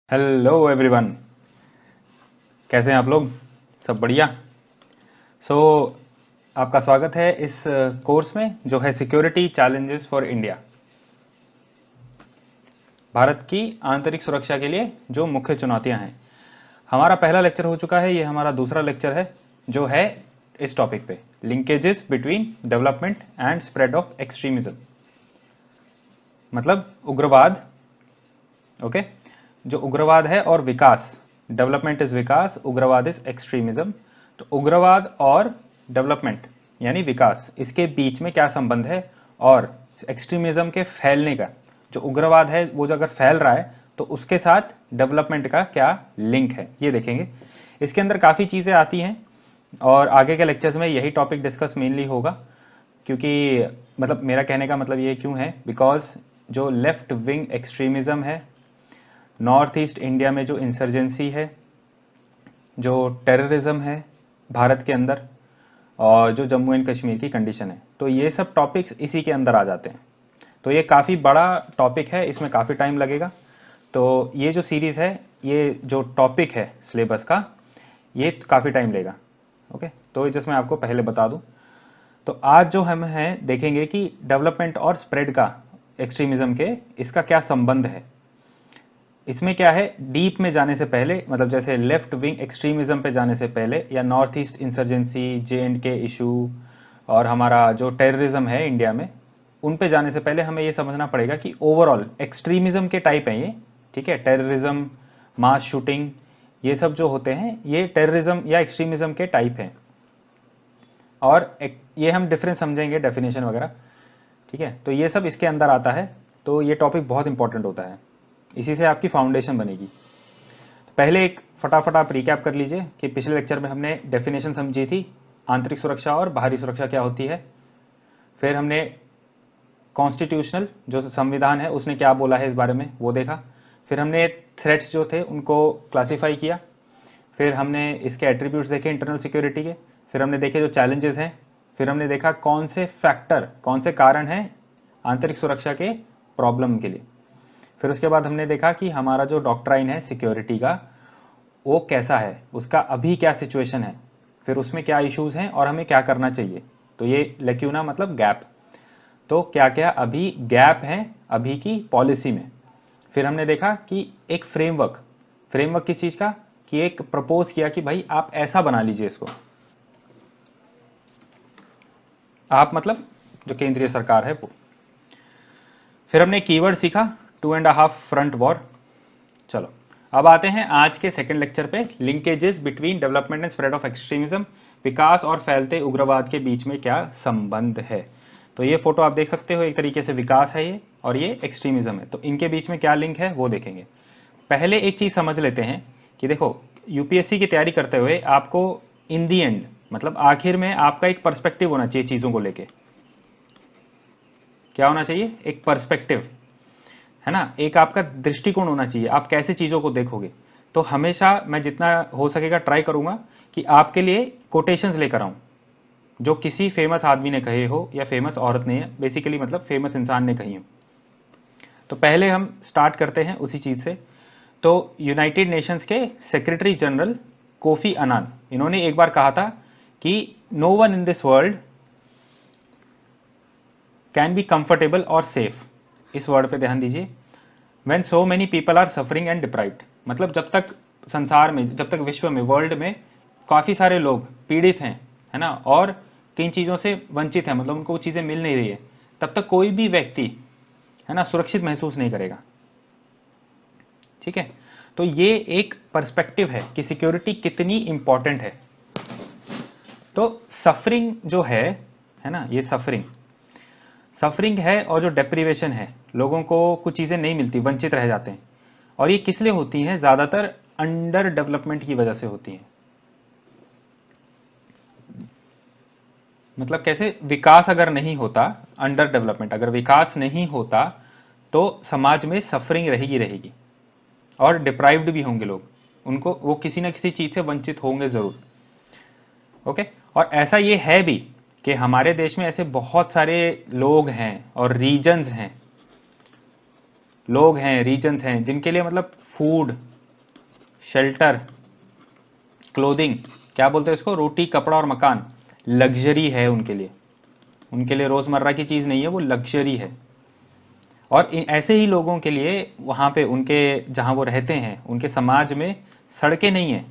Hello everyone, कैसे हैं आप लोग? सब बढ़िया। सो आपका स्वागत है इस कोर्स में जो है security challenges for India. Bharat की आंतरिक सुरक्षा के लिए जो मुख्य चुनौतियां हैं। हमारा पहला लेक्चर हो चुका है, ये हमारा दूसरा लेक्चर है जो है इस टॉपिक पे, linkages between development and spread of extremism, मतलब उग्रवाद। ओके, जो उग्रवाद है और विकास, डेवलपमेंट इज विकास, उग्रवाद इज एक्सट्रीमिज्म। तो उग्रवाद और डेवलपमेंट यानी विकास, इसके बीच में क्या संबंध है, और एक्सट्रीमिज्म के फैलने का, जो उग्रवाद है वो जो अगर फैल रहा है तो उसके साथ डेवलपमेंट का क्या लिंक है, ये देखेंगे। इसके अंदर काफ़ी चीज़ें आती हैं और आगे के लेक्चर्स में यही टॉपिक डिस्कस मेनली होगा, क्योंकि मतलब मेरा कहने का मतलब ये क्यों है, बिकॉज जो लेफ्ट विंग एक्सट्रीमिज़म है, नॉर्थ ईस्ट इंडिया में जो इंसर्जेंसी है, जो टेररिज्म है भारत के अंदर, और जो जम्मू एंड कश्मीर की कंडीशन है, तो ये सब टॉपिक्स इसी के अंदर आ जाते हैं। तो ये काफ़ी बड़ा टॉपिक है, इसमें काफ़ी टाइम लगेगा। तो ये जो सीरीज़ है, ये जो टॉपिक है सिलेबस का, ये काफ़ी टाइम लेगा। ओके, तो जस्ट मैं आपको पहले बता दूं। तो आज जो हम हैं देखेंगे कि डेवलपमेंट और स्प्रेड का, एक्सट्रीमिज़म के, इसका क्या संबंध है। इसमें क्या है, डीप में जाने से पहले, मतलब जैसे लेफ्ट विंग एक्सट्रीमिज्म पे जाने से पहले, या north east insurgency, JNK issue, और हमारा जो टेररिज्म है इंडिया में, उन पे जाने से पहले हमें ये समझना पड़ेगा कि ओवरऑल एक्सट्रीमिज्म के टाइप हैं ये। ठीक है, टेररिज्म, मास शूटिंग, ये सब जो होते हैं ये टेररिज्म या एक्सट्रीमिज्म के टाइप हैं, और ये हम डिफरेंस समझेंगे, डेफिनेशन वगैरह। ठीक है, तो ये सब इसके अंदर आता है। तो ये टॉपिक बहुत इंपॉर्टेंट होता है, इसी से आपकी फाउंडेशन बनेगी। तो पहले एक फटाफट आप रिकैप कर लीजिए कि पिछले लेक्चर में हमने डेफिनेशन समझी थी, आंतरिक सुरक्षा और बाहरी सुरक्षा क्या होती है। फिर हमने कॉन्स्टिट्यूशनल, जो संविधान है, उसने क्या बोला है इस बारे में, वो देखा। फिर हमने थ्रेट्स जो थे उनको क्लासीफाई किया। फिर हमने इसके एट्रीब्यूट्स देखे इंटरनल सिक्योरिटी के। फिर हमने देखे जो चैलेंजेस हैं। फिर हमने देखा कौन से फैक्टर, कौन से कारण हैं आंतरिक सुरक्षा के प्रॉब्लम के लिए। फिर उसके बाद हमने देखा कि हमारा जो डॉक्ट्राइन है सिक्योरिटी का, वो कैसा है, उसका अभी क्या सिचुएशन है, फिर उसमें क्या इश्यूज़ हैं और हमें क्या करना चाहिए। तो ये लेक्यूना मतलब गैप, तो क्या क्या अभी गैप हैं अभी की पॉलिसी में। फिर हमने देखा कि एक फ्रेमवर्क, फ्रेमवर्क किस चीज़ का, कि एक प्रपोज किया कि भाई आप ऐसा बना लीजिए इसको, आप मतलब जो केंद्रीय सरकार है वो। फिर हमने कीवर्ड सीखा, 2.5 फ्रंट वॉर। चलो अब आते हैं आज के सेकंड लेक्चर पे, linkages between development and spread of extremism, विकास और फैलते उग्रवाद के बीच में क्या संबंध है। तो ये फोटो आप देख सकते हो, एक तरीके से विकास है ये, और ये एक्सट्रीमिज्म है, तो इनके बीच में क्या लिंक है वो देखेंगे। पहले एक चीज़ समझ लेते हैं कि देखो, यूपीएससी की तैयारी करते हुए आपको इन दी एंड, मतलब आखिर में आपका एक पर्सपेक्टिव होना चाहिए चीज़ों को लेके। क्या होना चाहिए, एक पर्सपेक्टिव, है ना, एक आपका दृष्टिकोण होना चाहिए, आप कैसे चीज़ों को देखोगे। तो हमेशा मैं जितना हो सकेगा ट्राई करूंगा कि आपके लिए कोटेशंस लेकर आऊं, जो किसी फेमस आदमी ने कहे हो या फेमस औरत ने, बेसिकली मतलब फेमस इंसान ने कही हो। तो पहले हम स्टार्ट करते हैं उसी चीज़ से। तो यूनाइटेड नेशंस के सेक्रेटरी जनरल कोफी अनान, इन्होंने एक बार कहा था कि no one in this world can be comfortable और सेफ। इस वर्ड पे ध्यान दीजिए, when so many people are suffering and deprived, मतलब जब तक संसार में, जब तक विश्व में, वर्ल्ड में काफ़ी सारे लोग पीड़ित हैं, है ना, और किन चीज़ों से वंचित हैं, मतलब उनको वो चीज़ें मिल नहीं रही है, तब तक कोई भी व्यक्ति, है ना, सुरक्षित महसूस नहीं करेगा। ठीक है, तो ये एक पर्सपेक्टिव है कि सिक्योरिटी कितनी इंपॉर्टेंट है। तो सफरिंग जो है ना, ये सफरिंग, सफरिंग है, और जो डेप्रीवेशन है, लोगों को कुछ चीज़ें नहीं मिलती, वंचित रह जाते हैं, और ये किस लिए होती हैं, ज़्यादातर अंडर डेवलपमेंट की वजह से होती हैं। मतलब कैसे, विकास अगर नहीं होता, अंडर डेवलपमेंट, अगर विकास नहीं होता तो समाज में सफरिंग रहेगी रहेगी, और डिप्राइव्ड भी होंगे लोग, उनको वो किसी ना किसी चीज़ से वंचित होंगे ज़रूर। ओके, और ऐसा ये है भी कि हमारे देश में ऐसे बहुत सारे लोग हैं और रीजन्स हैं, लोग हैं, रीजन्स हैं, जिनके लिए मतलब फूड, शेल्टर, क्लोथिंग, क्या बोलते हैं इसको, रोटी कपड़ा और मकान, लग्जरी है उनके लिए रोज़मर्रा की चीज़ नहीं है, वो लग्जरी है। और ऐसे ही लोगों के लिए वहाँ पे उनके जहाँ वो रहते हैं उनके समाज में सड़कें नहीं हैं,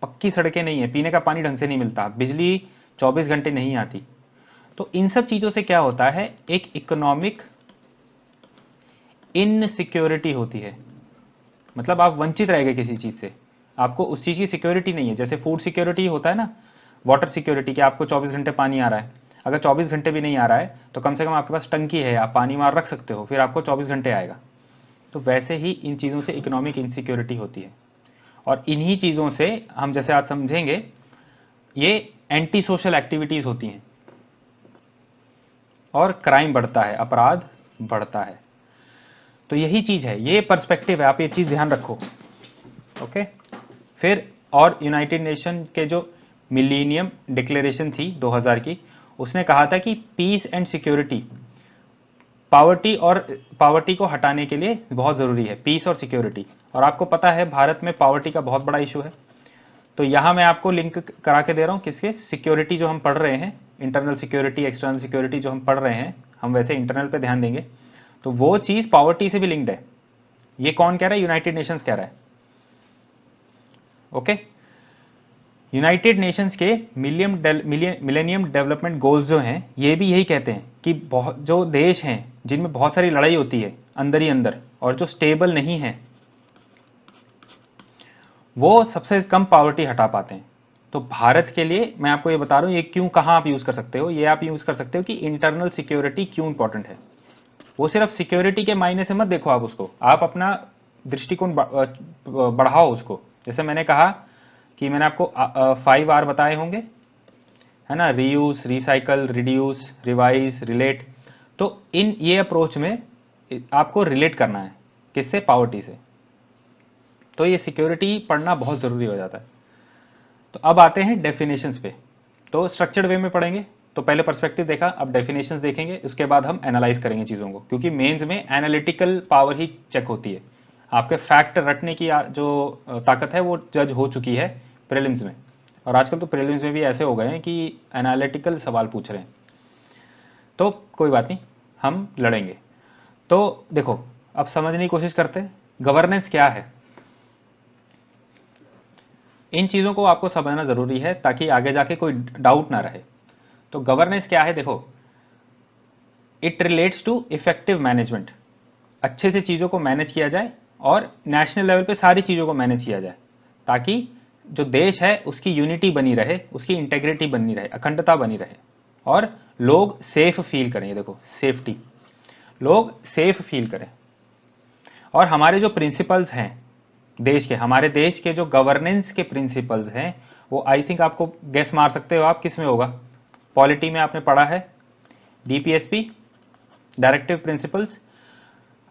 पक्की सड़कें नहीं हैं, पीने का पानी ढंग से नहीं मिलता, बिजली 24 घंटे नहीं आती। तो इन सब चीज़ों से क्या होता है, एक इकोनॉमिक इनसिक्योरिटी होती है, मतलब आप वंचित रह गए किसी चीज़ से, आपको उस चीज़ की सिक्योरिटी नहीं है। जैसे फूड सिक्योरिटी होता है ना, वाटर सिक्योरिटी, कि आपको 24 घंटे पानी आ रहा है, अगर 24 घंटे भी नहीं आ रहा है तो कम से कम आपके पास टंकी है, आप पानी वहाँ रख सकते हो, फिर आपको 24 घंटे आएगा। तो वैसे ही इन चीज़ों से इकोनॉमिक इनसिक्योरिटी होती है, और इन्हीं चीज़ों से हम जैसे आज समझेंगे ये एंटी सोशल एक्टिविटीज़ होती हैं और क्राइम बढ़ता है, अपराध बढ़ता है। तो यही चीज़ है, ये पर्सपेक्टिव है, आप ये चीज़ ध्यान रखो। ओके। फिर और यूनाइटेड नेशन के जो मिलीनियम डिक्लेरेशन थी 2000 की, उसने कहा था कि पीस एंड सिक्योरिटी, पावर्टी को हटाने के लिए बहुत ज़रूरी है, पीस और सिक्योरिटी। और आपको पता है भारत में पावर्टी का बहुत बड़ा इशू है। तो यहाँ मैं आपको लिंक करा के दे रहा हूँ किसके, सिक्योरिटी जो हम पढ़ रहे हैं, इंटरनल सिक्योरिटी एक्सटर्नल सिक्योरिटी जो हम पढ़ रहे हैं, हम वैसे इंटरनल पे ध्यान देंगे, तो वो चीज़ पावर्टी से भी लिंक्ड है। ये कौन कह रहा है, यूनाइटेड नेशंस कह रहा है। ओके। यूनाइटेड नेशंस के मिलेनियम डेवलपमेंट गोल्स जो हैं, ये भी यही कहते हैं कि बहुत जो देश हैं जिनमें बहुत सारी लड़ाई होती है अंदर ही अंदर और जो स्टेबल नहीं है, वो सबसे कम पावर्टी हटा पाते हैं। तो भारत के लिए मैं आपको ये बता रहा हूँ, ये क्यों, कहाँ आप यूज़ कर सकते हो, ये आप यूज़ कर सकते हो कि इंटरनल सिक्योरिटी क्यों इंपॉर्टेंट है। वो सिर्फ सिक्योरिटी के मायने से मत देखो आप उसको, आप अपना दृष्टिकोण बढ़ाओ उसको। जैसे मैंने कहा कि मैंने आपको 5 R बताए होंगे, है ना, reuse, recycle, reduce, revise, relate. तो इन ये अप्रोच में आपको रिलेट करना है किससे, पावर्टी से। तो ये सिक्योरिटी पढ़ना बहुत ज़रूरी हो जाता है। तो अब आते हैं डेफिनेशंस पे। तो स्ट्रक्चर्ड वे में पढ़ेंगे, तो पहले पर्सपेक्टिव देखा, अब डेफिनेशंस देखेंगे, उसके बाद हम एनालाइज करेंगे चीज़ों को, क्योंकि मेंस में एनालिटिकल पावर ही चेक होती है, आपके फैक्ट रटने की जो ताकत है वो जज हो चुकी है प्रीलिम्स में। और आजकल तो प्रीलिम्स में भी ऐसे हो गए हैं कि एनालिटिकल सवाल पूछ रहे हैं। तो कोई बात नहीं, हम लड़ेंगे। तो देखो, अब समझने की कोशिश करते हैं गवर्नेंस क्या है। इन चीज़ों को आपको समझना ज़रूरी है ताकि आगे जाके कोई डाउट ना रहे। तो गवर्नेंस क्या है, देखो, it relates to effective management, अच्छे से चीज़ों को मैनेज किया जाए और नेशनल लेवल पे सारी चीज़ों को मैनेज किया जाए, ताकि जो देश है उसकी यूनिटी बनी रहे, उसकी इंटेग्रिटी बनी रहे, अखंडता बनी रहे, और लोग सेफ फील करें। ये देखो, सेफ्टी, लोग सेफ फील करें। और हमारे जो प्रिंसिपल्स हैं देश के, हमारे देश के जो गवर्नेंस के प्रिंसिपल्स हैं, वो आई थिंक आपको गेस मार सकते हो आप किस में होगा। पॉलिटी में आपने पढ़ा है, DPSP, डायरेक्टिव प्रिंसिपल्स,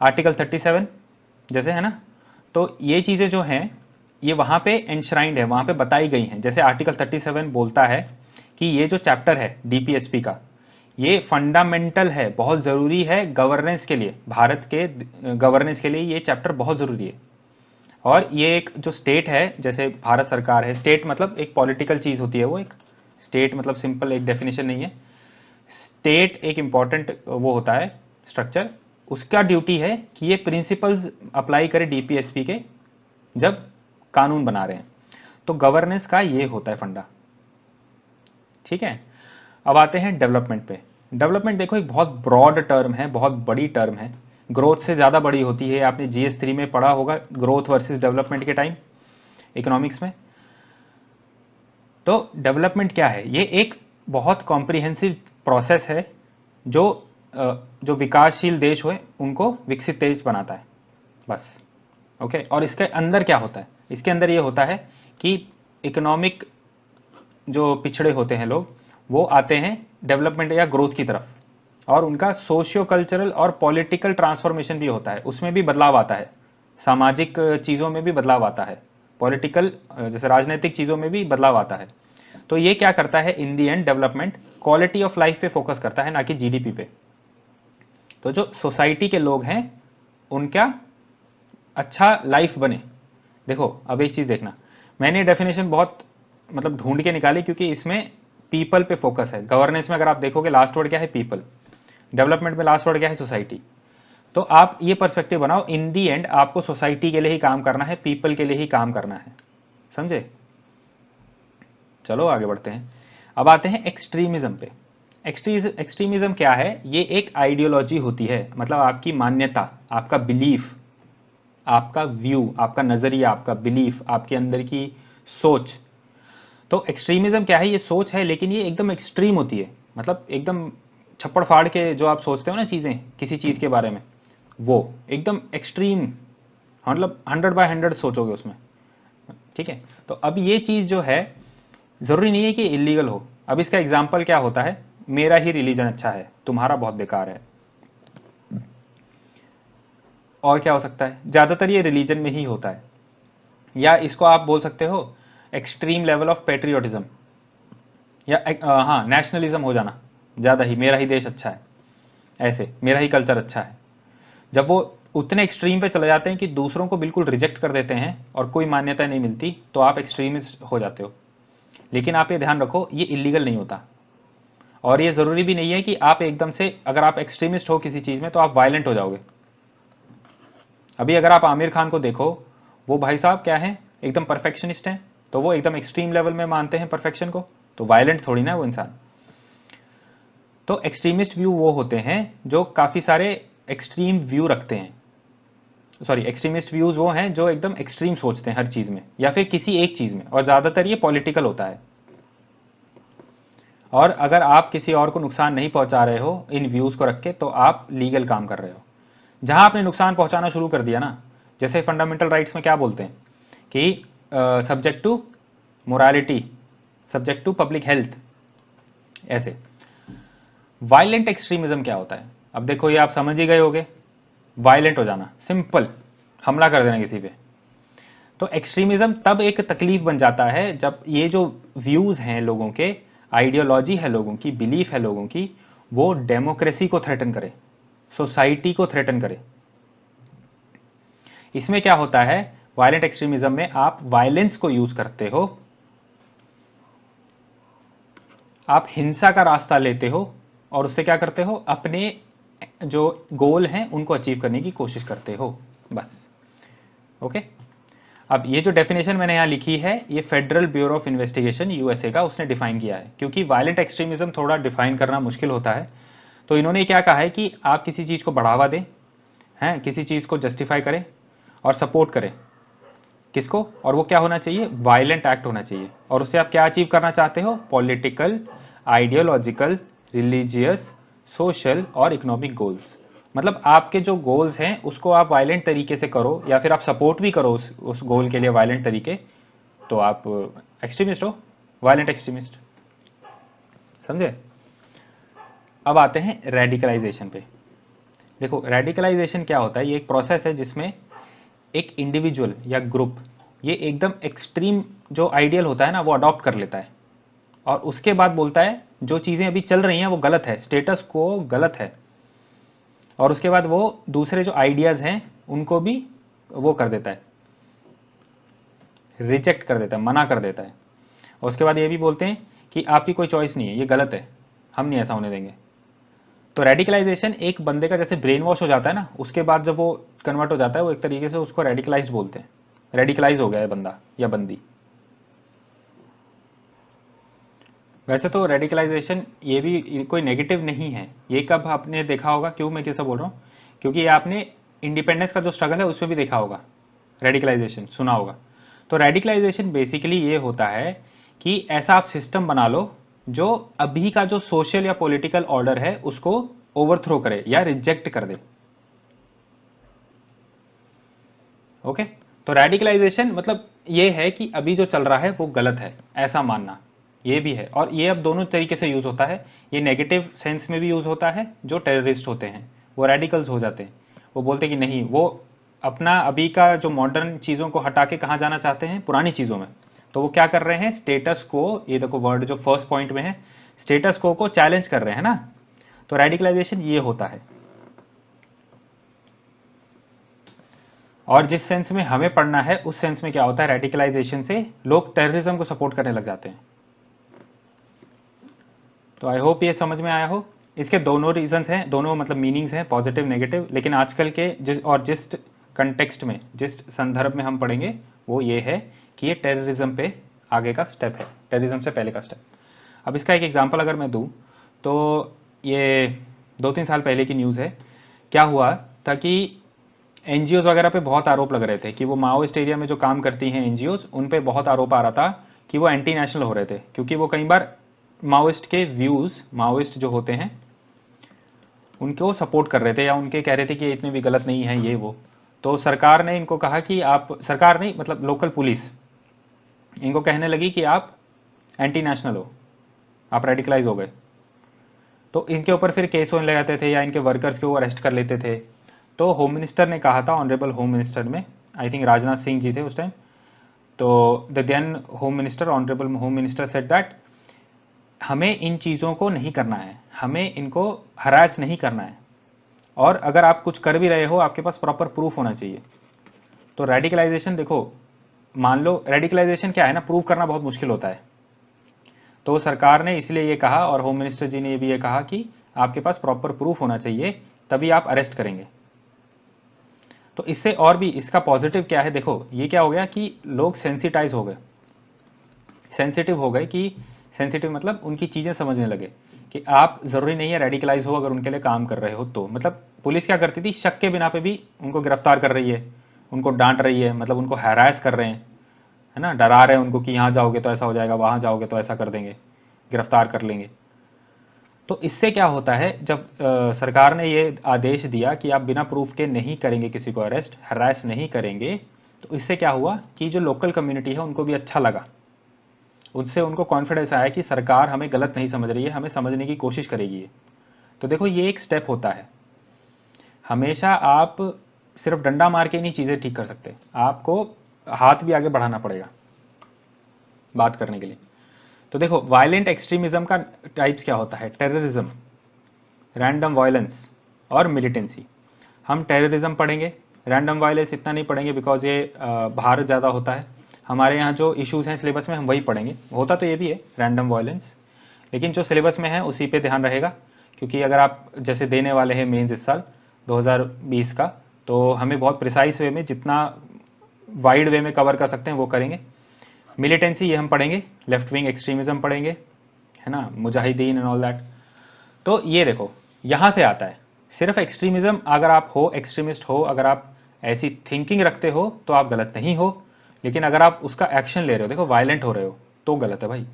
आर्टिकल 37 जैसे, है ना। तो ये चीज़ें जो हैं ये वहाँ पे एनश्राइंड है, वहाँ पे बताई गई हैं। जैसे आर्टिकल 37 बोलता है कि ये जो चैप्टर है DPSP का, ये फंडामेंटल है, बहुत ज़रूरी है गवर्नेंस के लिए, भारत के गवर्नेंस के लिए ये चैप्टर बहुत ज़रूरी है। और ये एक जो स्टेट है, जैसे भारत सरकार है, स्टेट मतलब एक पॉलिटिकल चीज़ होती है, वो एक स्टेट मतलब सिंपल एक डेफिनेशन नहीं है। स्टेट एक इम्पॉर्टेंट वो होता है स्ट्रक्चर, उसका ड्यूटी है कि ये प्रिंसिपल्स अप्लाई करे DPSP के जब कानून बना रहे हैं। तो गवर्नेंस का ये होता है फंडा, ठीक है। अब आते हैं डेवलपमेंट पे। डेवलपमेंट देखो एक बहुत ब्रॉड टर्म है, बहुत बड़ी टर्म है, ग्रोथ से ज़्यादा बड़ी होती है। आपने GS3 में पढ़ा होगा, ग्रोथ वर्सेस डेवलपमेंट के टाइम इकोनॉमिक्स में। तो डेवलपमेंट क्या है, ये एक बहुत कॉम्प्रिहेंसिव प्रोसेस है जो विकासशील देश हुए उनको विकसित देश बनाता है, बस। ओके। और इसके अंदर क्या होता है, इसके अंदर ये होता है कि इकोनॉमिक जो पिछड़े होते हैं लोग, वो आते हैं डेवलपमेंट या ग्रोथ की तरफ, और उनका सोशियो कल्चरल और पॉलिटिकल ट्रांसफॉर्मेशन भी होता है, उसमें भी बदलाव आता है, सामाजिक चीज़ों में भी बदलाव आता है, पॉलिटिकल जैसे राजनीतिक चीज़ों में भी बदलाव आता है। तो ये क्या करता है, in the end development quality of life पे फोकस करता है, ना कि GDP पे। तो जो सोसाइटी के लोग हैं उनका अच्छा लाइफ बने, देखो अब एक चीज़ देखना, मैंने डेफिनेशन बहुत मतलब ढूंढ के निकाली क्योंकि इसमें पीपल पे फोकस है। गवर्नेंस में अगर आप देखोगे लास्ट वर्ड क्या है, पीपल। डेवलपमेंट में लास्ट वर्ड क्या है, सोसाइटी। तो आप ये पर्सपेक्टिव बनाओ, इन दी एंड आपको सोसाइटी के लिए ही काम करना है, पीपल के लिए ही काम करना है, समझे। चलो आगे बढ़ते हैं। अब आते हैं एक्सट्रीमिज्म पे। एक्सट्रीमिज्म क्या है, ये एक आइडियोलॉजी होती है, मतलब आपकी मान्यता, आपका बिलीफ, आपका व्यू, आपका नज़रिया, आपका बिलीफ, आपके अंदर की सोच। तो एक्सट्रीमिज्म क्या है, ये सोच है लेकिन ये एकदम एक्सट्रीम होती है, मतलब एकदम छप्पड़ फाड़ के जो आप सोचते हो ना चीज़ें किसी चीज़ के बारे में, वो एकदम एक्सट्रीम, मतलब 100/100 सोचोगे उसमें, ठीक है। तो अब ये चीज़ जो है ज़रूरी नहीं है कि इलीगल हो। अब इसका एग्जाम्पल क्या होता है, मेरा ही रिलीजन अच्छा है, तुम्हारा बहुत बेकार है। और क्या हो सकता है, ज़्यादातर ये रिलीजन में ही होता है। या इसको आप बोल सकते हो एक्सट्रीम लेवल ऑफ पेट्रियोटिज्म, या हाँ नेशनलिज्म हो जाना, ज़्यादा ही मेरा ही देश अच्छा है, ऐसे मेरा ही कल्चर अच्छा है। जब वो उतने एक्सट्रीम पे चले जाते हैं कि दूसरों को बिल्कुल रिजेक्ट कर देते हैं और कोई मान्यता नहीं मिलती, तो आप एक्सट्रीमिस्ट हो जाते हो। लेकिन आप ये ध्यान रखो, ये इलीगल नहीं होता, और ये ज़रूरी भी नहीं है कि आप एकदम से, अगर आप एक्सट्रीमिस्ट हो किसी चीज़ में तो आप वायलेंट हो जाओगे। अभी अगर आप आमिर खान को देखो, वो भाई साहब क्या हैं, एकदम परफेक्शनिस्ट हैं, तो वो एकदम एक्सट्रीम लेवल में मानते हैं परफेक्शन को, तो वायलेंट थोड़ी ना है वो इंसान। तो एक्सट्रीमिस्ट व्यू वो होते हैं जो काफ़ी सारे एक्सट्रीम व्यू रखते हैं, सॉरी एक्सट्रीमिस्ट व्यूज़ वो हैं जो एकदम एक्सट्रीम सोचते हैं हर चीज़ में या फिर किसी एक चीज़ में, और ज़्यादातर ये पॉलिटिकल होता है। और अगर आप किसी और को नुकसान नहीं पहुंचा रहे हो इन व्यूज़ को रख के, तो आप लीगल काम कर रहे हो। जहां आपने नुकसान पहुंचाना शुरू कर दिया ना, जैसे फंडामेंटल राइट्स में क्या बोलते हैं कि subject to morality, subject to public health, ऐसे। वायलेंट एक्सट्रीमिज्म क्या होता है, अब देखो ये आप समझ ही गए होगे, वायलेंट हो जाना, सिंपल हमला कर देना किसी पे। तो एक्सट्रीमिज्म तब एक तकलीफ बन जाता है जब ये जो व्यूज़ हैं लोगों के, आइडियोलॉजी है लोगों की, बिलीफ है लोगों की, वो डेमोक्रेसी को थ्रेटन करे, सोसाइटी को थ्रेटन करे। इसमें क्या होता है, वायलेंट एक्सट्रीमिज्म में आप वायलेंस को यूज करते हो, आप हिंसा का रास्ता लेते हो, और उससे क्या करते हो, अपने जो गोल हैं उनको अचीव करने की कोशिश करते हो, बस। ओके। अब ये जो डेफिनेशन मैंने यहाँ लिखी है, ये federal bureau of investigation USA का उसने डिफाइन किया है, क्योंकि वायलेंट एक्सट्रीमिज्म थोड़ा डिफाइन करना मुश्किल होता है। तो इन्होंने क्या कहा है कि आप किसी चीज़ को बढ़ावा दें, हैं किसी चीज़ को जस्टिफाई करें और सपोर्ट करें, किसको, और वो क्या होना चाहिए, वायलेंट एक्ट होना चाहिए। और उससे आप क्या अचीव करना चाहते हो, पॉलिटिकल, आइडियोलॉजिकल, रिलीजियस, सोशल और इकोनॉमिक गोल्स। मतलब आपके जो गोल्स हैं उसको आप वायलेंट तरीके से करो, या फिर आप सपोर्ट भी करो उस गोल के लिए वायलेंट तरीके, तो आप एक्सट्रीमिस्ट हो, वायलेंट एक्सट्रीमिस्ट, समझे। अब आते हैं रेडिकलाइजेशन पे। देखो रेडिकलाइजेशन क्या होता है, ये एक प्रोसेस है जिसमें एक इंडिविजुअल या ग्रुप ये एकदम एक्सट्रीम जो आइडियल होता है ना वो अडॉप्ट कर लेता है, और उसके बाद बोलता है जो चीज़ें अभी चल रही हैं वो गलत है, स्टेटस को गलत है, और उसके बाद वो दूसरे जो आइडियाज़ हैं उनको भी वो कर देता है, रिजेक्ट कर देता है, मना कर देता है। और उसके बाद ये भी बोलते हैं कि आपकी कोई चॉइस नहीं है, ये गलत है, हम नहीं ऐसा होने देंगे। तो रेडिकलाइजेशन एक बंदे का जैसे ब्रेन वॉश हो जाता है ना, उसके बाद जब वो कन्वर्ट हो जाता है, वो एक तरीके से उसको रेडिकलाइज बोलते हैं, रेडिकलाइज हो गया है बंदा या बंदी। वैसे तो रेडिकलाइजेशन ये भी कोई नेगेटिव नहीं है, ये कब आपने देखा होगा, क्यों मैं कैसा बोल रहा हूँ, क्योंकि ये आपने इंडिपेंडेंस का जो स्ट्रगल है उसमें भी देखा होगा, रेडिकलाइजेशन सुना होगा। तो रेडिकलाइजेशन बेसिकली ये होता है कि ऐसा आप सिस्टम बना लो जो अभी का जो सोशल या पॉलिटिकल ऑर्डर है उसको ओवरथ्रो करे या रिजेक्ट कर दे। ओके। तो रेडिकलाइजेशन मतलब ये है कि अभी जो चल रहा है वो गलत है ऐसा मानना, ये भी है। और ये अब दोनों तरीके से यूज़ होता है, ये नेगेटिव सेंस में भी यूज़ होता है, जो टेररिस्ट होते हैं वो रेडिकल्स हो जाते हैं, वो बोलते हैं कि नहीं, वो अपना अभी का जो मॉडर्न चीज़ों को हटा के कहाँ जाना चाहते हैं, पुरानी चीज़ों में। तो वो क्या कर रहे हैं, स्टेटस को, ये देखो वर्ड जो फर्स्ट पॉइंट में है, स्टेटस को चैलेंज कर रहे हैं ना। तो रेडिकलाइजेशन ये होता है। और जिस सेंस में हमें पढ़ना है उस सेंस में क्या होता है, रेडिकलाइजेशन से लोग टेररिज्म को सपोर्ट करने लग जाते हैं। तो आई होप ये समझ में आया हो। इसके दोनों रीजंस हैं, दोनों मतलब मीनिंग्स हैं, पॉजिटिव नेगेटिव, लेकिन आजकल के जिस कंटेक्स्ट में, जिस संदर्भ में हम पढ़ेंगे वो ये है कि ये टेररिज्म पे आगे का स्टेप है, टेररिज्म से पहले का स्टेप। अब इसका एक एग्जांपल अगर मैं दूं तो ये 2-3 साल पहले की न्यूज़ है। क्या हुआ था कि एनजीओज वगैरह पे बहुत आरोप लग रहे थे कि वो माओइस्ट एरिया में जो काम करती हैं एनजीओज, उन पे बहुत आरोप आ रहा था कि वो एंटी नेशनल हो रहे थे, क्योंकि वो कई बार माओइस्ट के व्यूज़, माओइस्ट जो होते हैं उनको सपोर्ट कर रहे थे, या उनके कह रहे थे कि ये इतने भी गलत नहीं है ये वो। तो सरकार ने इनको कहा कि आप, सरकार नहीं मतलब लोकल पुलिस इनको कहने लगी कि आप एंटी नेशनल हो, आप रेडिकलाइज हो गए। तो इनके ऊपर फिर केस होने लगाते थे या इनके वर्कर्स को अरेस्ट कर लेते थे। तो होम मिनिस्टर ने कहा था, ऑनरेबल होम मिनिस्टर में आई थिंक राजनाथ सिंह जी थे उस टाइम, तो the then home minister, honourable home minister said that हमें इन चीज़ों को नहीं करना है, हमें इनको हरास नहीं करना है, और अगर आप कुछ कर भी रहे हो आपके पास प्रॉपर प्रूफ होना चाहिए। तो रेडिकलाइजेशन देखो, मान लो रेडिकलाइजेशन क्या है ना, प्रूव करना बहुत मुश्किल होता है। तो सरकार ने इसलिए ये कहा और होम मिनिस्टर जी ने भी ये कहा कि आपके पास प्रॉपर प्रूफ होना चाहिए, तभी आप अरेस्ट करेंगे। तो इससे और भी इसका पॉजिटिव क्या है, देखो ये क्या हो गया कि लोग सेंसिटाइज हो गए, सेंसिटिव हो गए, कि सेंसिटिव मतलब उनकी चीज़ें समझने लगे कि आप ज़रूरी नहीं है रेडिकलाइज हो अगर उनके लिए काम कर रहे हो तो। मतलब पुलिस क्या करती थी, शक के बिना पे भी उनको गिरफ्तार कर रही है, उनको डांट रही है, मतलब उनको हैरास कर रहे हैं, है ना, डरा रहे हैं उनको कि यहाँ जाओगे तो ऐसा हो जाएगा, वहाँ जाओगे तो ऐसा कर देंगे, गिरफ्तार कर लेंगे। तो इससे क्या होता है, जब सरकार ने ये आदेश दिया कि आप बिना प्रूफ के नहीं करेंगे किसी को अरेस्ट, हरास नहीं करेंगे, तो इससे क्या हुआ कि जो लोकल कम्युनिटी है उनको भी अच्छा लगा, उससे उनको कॉन्फिडेंस आया कि सरकार हमें गलत नहीं समझ रही है, हमें समझने की कोशिश करेगी ये। तो देखो ये एक स्टेप होता है, हमेशा आप सिर्फ डंडा मार के नहीं चीज़ें ठीक कर सकते, आपको हाथ भी आगे बढ़ाना पड़ेगा बात करने के लिए। तो देखो वायलेंट एक्सट्रीमिज्म का टाइप्स क्या होता है, टेररिज्म, रैंडम वायलेंस और मिलिटेंसी। हम टेररिज्म पढ़ेंगे, रैंडम वायलेंस इतना नहीं पढ़ेंगे बिकॉज ये बाहर ज़्यादा होता है। हमारे यहाँ जो इश्यूज़ हैं सिलेबस में हम वही पढ़ेंगे, होता तो ये भी है रैंडम वायलेंस, लेकिन जो सिलेबस में है उसी पे ध्यान रहेगा, क्योंकि अगर आप जैसे देने वाले हैं मेंस इस साल 2020 का, तो हमें बहुत प्रिसाइस वे में, जितना वाइड वे में कवर कर सकते हैं वो करेंगे। मिलिटेंसी ये हम पढ़ेंगे, लेफ्ट विंग एक्सट्रीमिज्म पढ़ेंगे, है ना, मुजाहिदीन एंड ऑल दैट। तो ये देखो यहाँ से आता है, सिर्फ एक्सट्रीमिज्म अगर आप हो, एक्सट्रीमिस्ट हो, अगर आप ऐसी थिंकिंग रखते हो तो आप गलत नहीं हो, लेकिन अगर आप उसका एक्शन ले रहे हो, देखो वायलेंट हो रहे हो, तो गलत है भाई।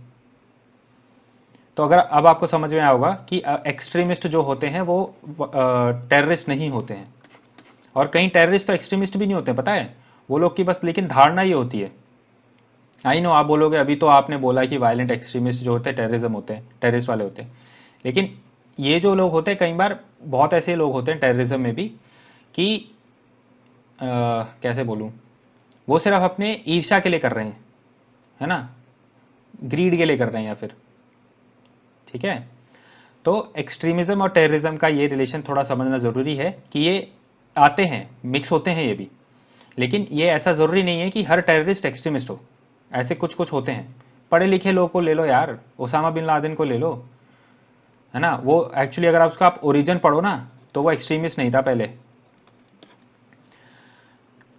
तो अगर अब आपको समझ में आया होगा कि एक्सट्रीमिस्ट जो होते हैं वो टेररिस्ट नहीं होते हैं, और कई टेररिस्ट तो एक्सट्रीमिस्ट भी नहीं होते हैं, पता है, वो लोग की बस लेकिन धारणा ये होती है। आई नो आप बोलोगे अभी तो आपने बोला कि वायलेंट एक्सट्रीमिस्ट जो होते हैं टेररिज्म होते हैं, टेररिस्ट वाले होते हैं, लेकिन ये जो लोग होते हैं कई बार बहुत ऐसे लोग होते हैं टेररिज्म में भी कि कैसे बोलूँ, वो सिर्फ अपने ईर्ष्या के लिए कर रहे हैं, है ना, ग्रीड के लिए कर रहे हैं या फिर, ठीक है। तो एक्सट्रीमिज्म और टेररिज्म का ये रिलेशन थोड़ा समझना ज़रूरी है कि ये आते हैं, मिक्स होते हैं ये भी, लेकिन ये ऐसा ज़रूरी नहीं है कि हर टेररिस्ट एक्सट्रीमिस्ट हो, ऐसे कुछ कुछ होते हैं। पढ़े लिखे लोग को ले लो यार, ओसामा बिन लादेन को ले लो, है ना, वो एक्चुअली अगर आप उसका आप ओरिजिन पढ़ो ना तो वो एक्सट्रीमिस्ट नहीं था पहले।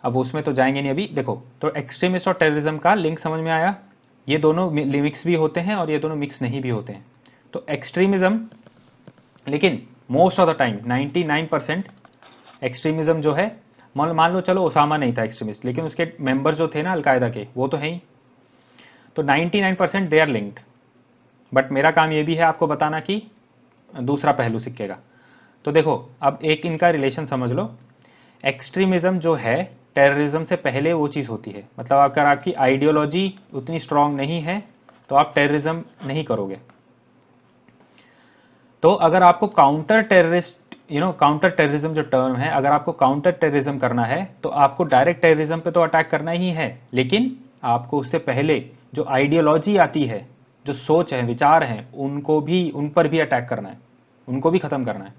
अब उसमें तो जाएंगे नहीं अभी। देखो तो एक्सट्रीमिस्ट और टेररिज्म का लिंक समझ में आया, ये दोनों मिक्स भी होते हैं और ये दोनों मिक्स नहीं भी होते हैं। तो एक्सट्रीमिज्म, लेकिन most of the time 99% extremism जो है, मान लो चलो ओसामा नहीं था एक्सट्रीमिस्ट, लेकिन उसके मेंबर जो थे ना अलकायदा के वो तो हैं ही, तो 99% दे आर लिंक्ड। बट मेरा काम ये भी है आपको बताना कि दूसरा पहलू सिक्के का। तो देखो अब एक इनका रिलेशन समझ लो, एक्सट्रीमिज्म जो है टेररिज्म से पहले वो चीज़ होती है, मतलब अगर आपकी आइडियोलॉजी उतनी स्ट्रांग नहीं है तो आप टेररिज्म नहीं करोगे। तो अगर आपको काउंटर टेररिस्ट, काउंटर टेररिज्म जो टर्म है, अगर आपको काउंटर टेररिज्म करना है तो आपको डायरेक्ट टेररिज्म पे तो अटैक करना ही है, लेकिन आपको उससे पहले जो आइडियोलॉजी आती है, जो सोच है, विचार हैं, उनको भी, उन पर भी अटैक करना है, उनको भी ख़त्म करना है।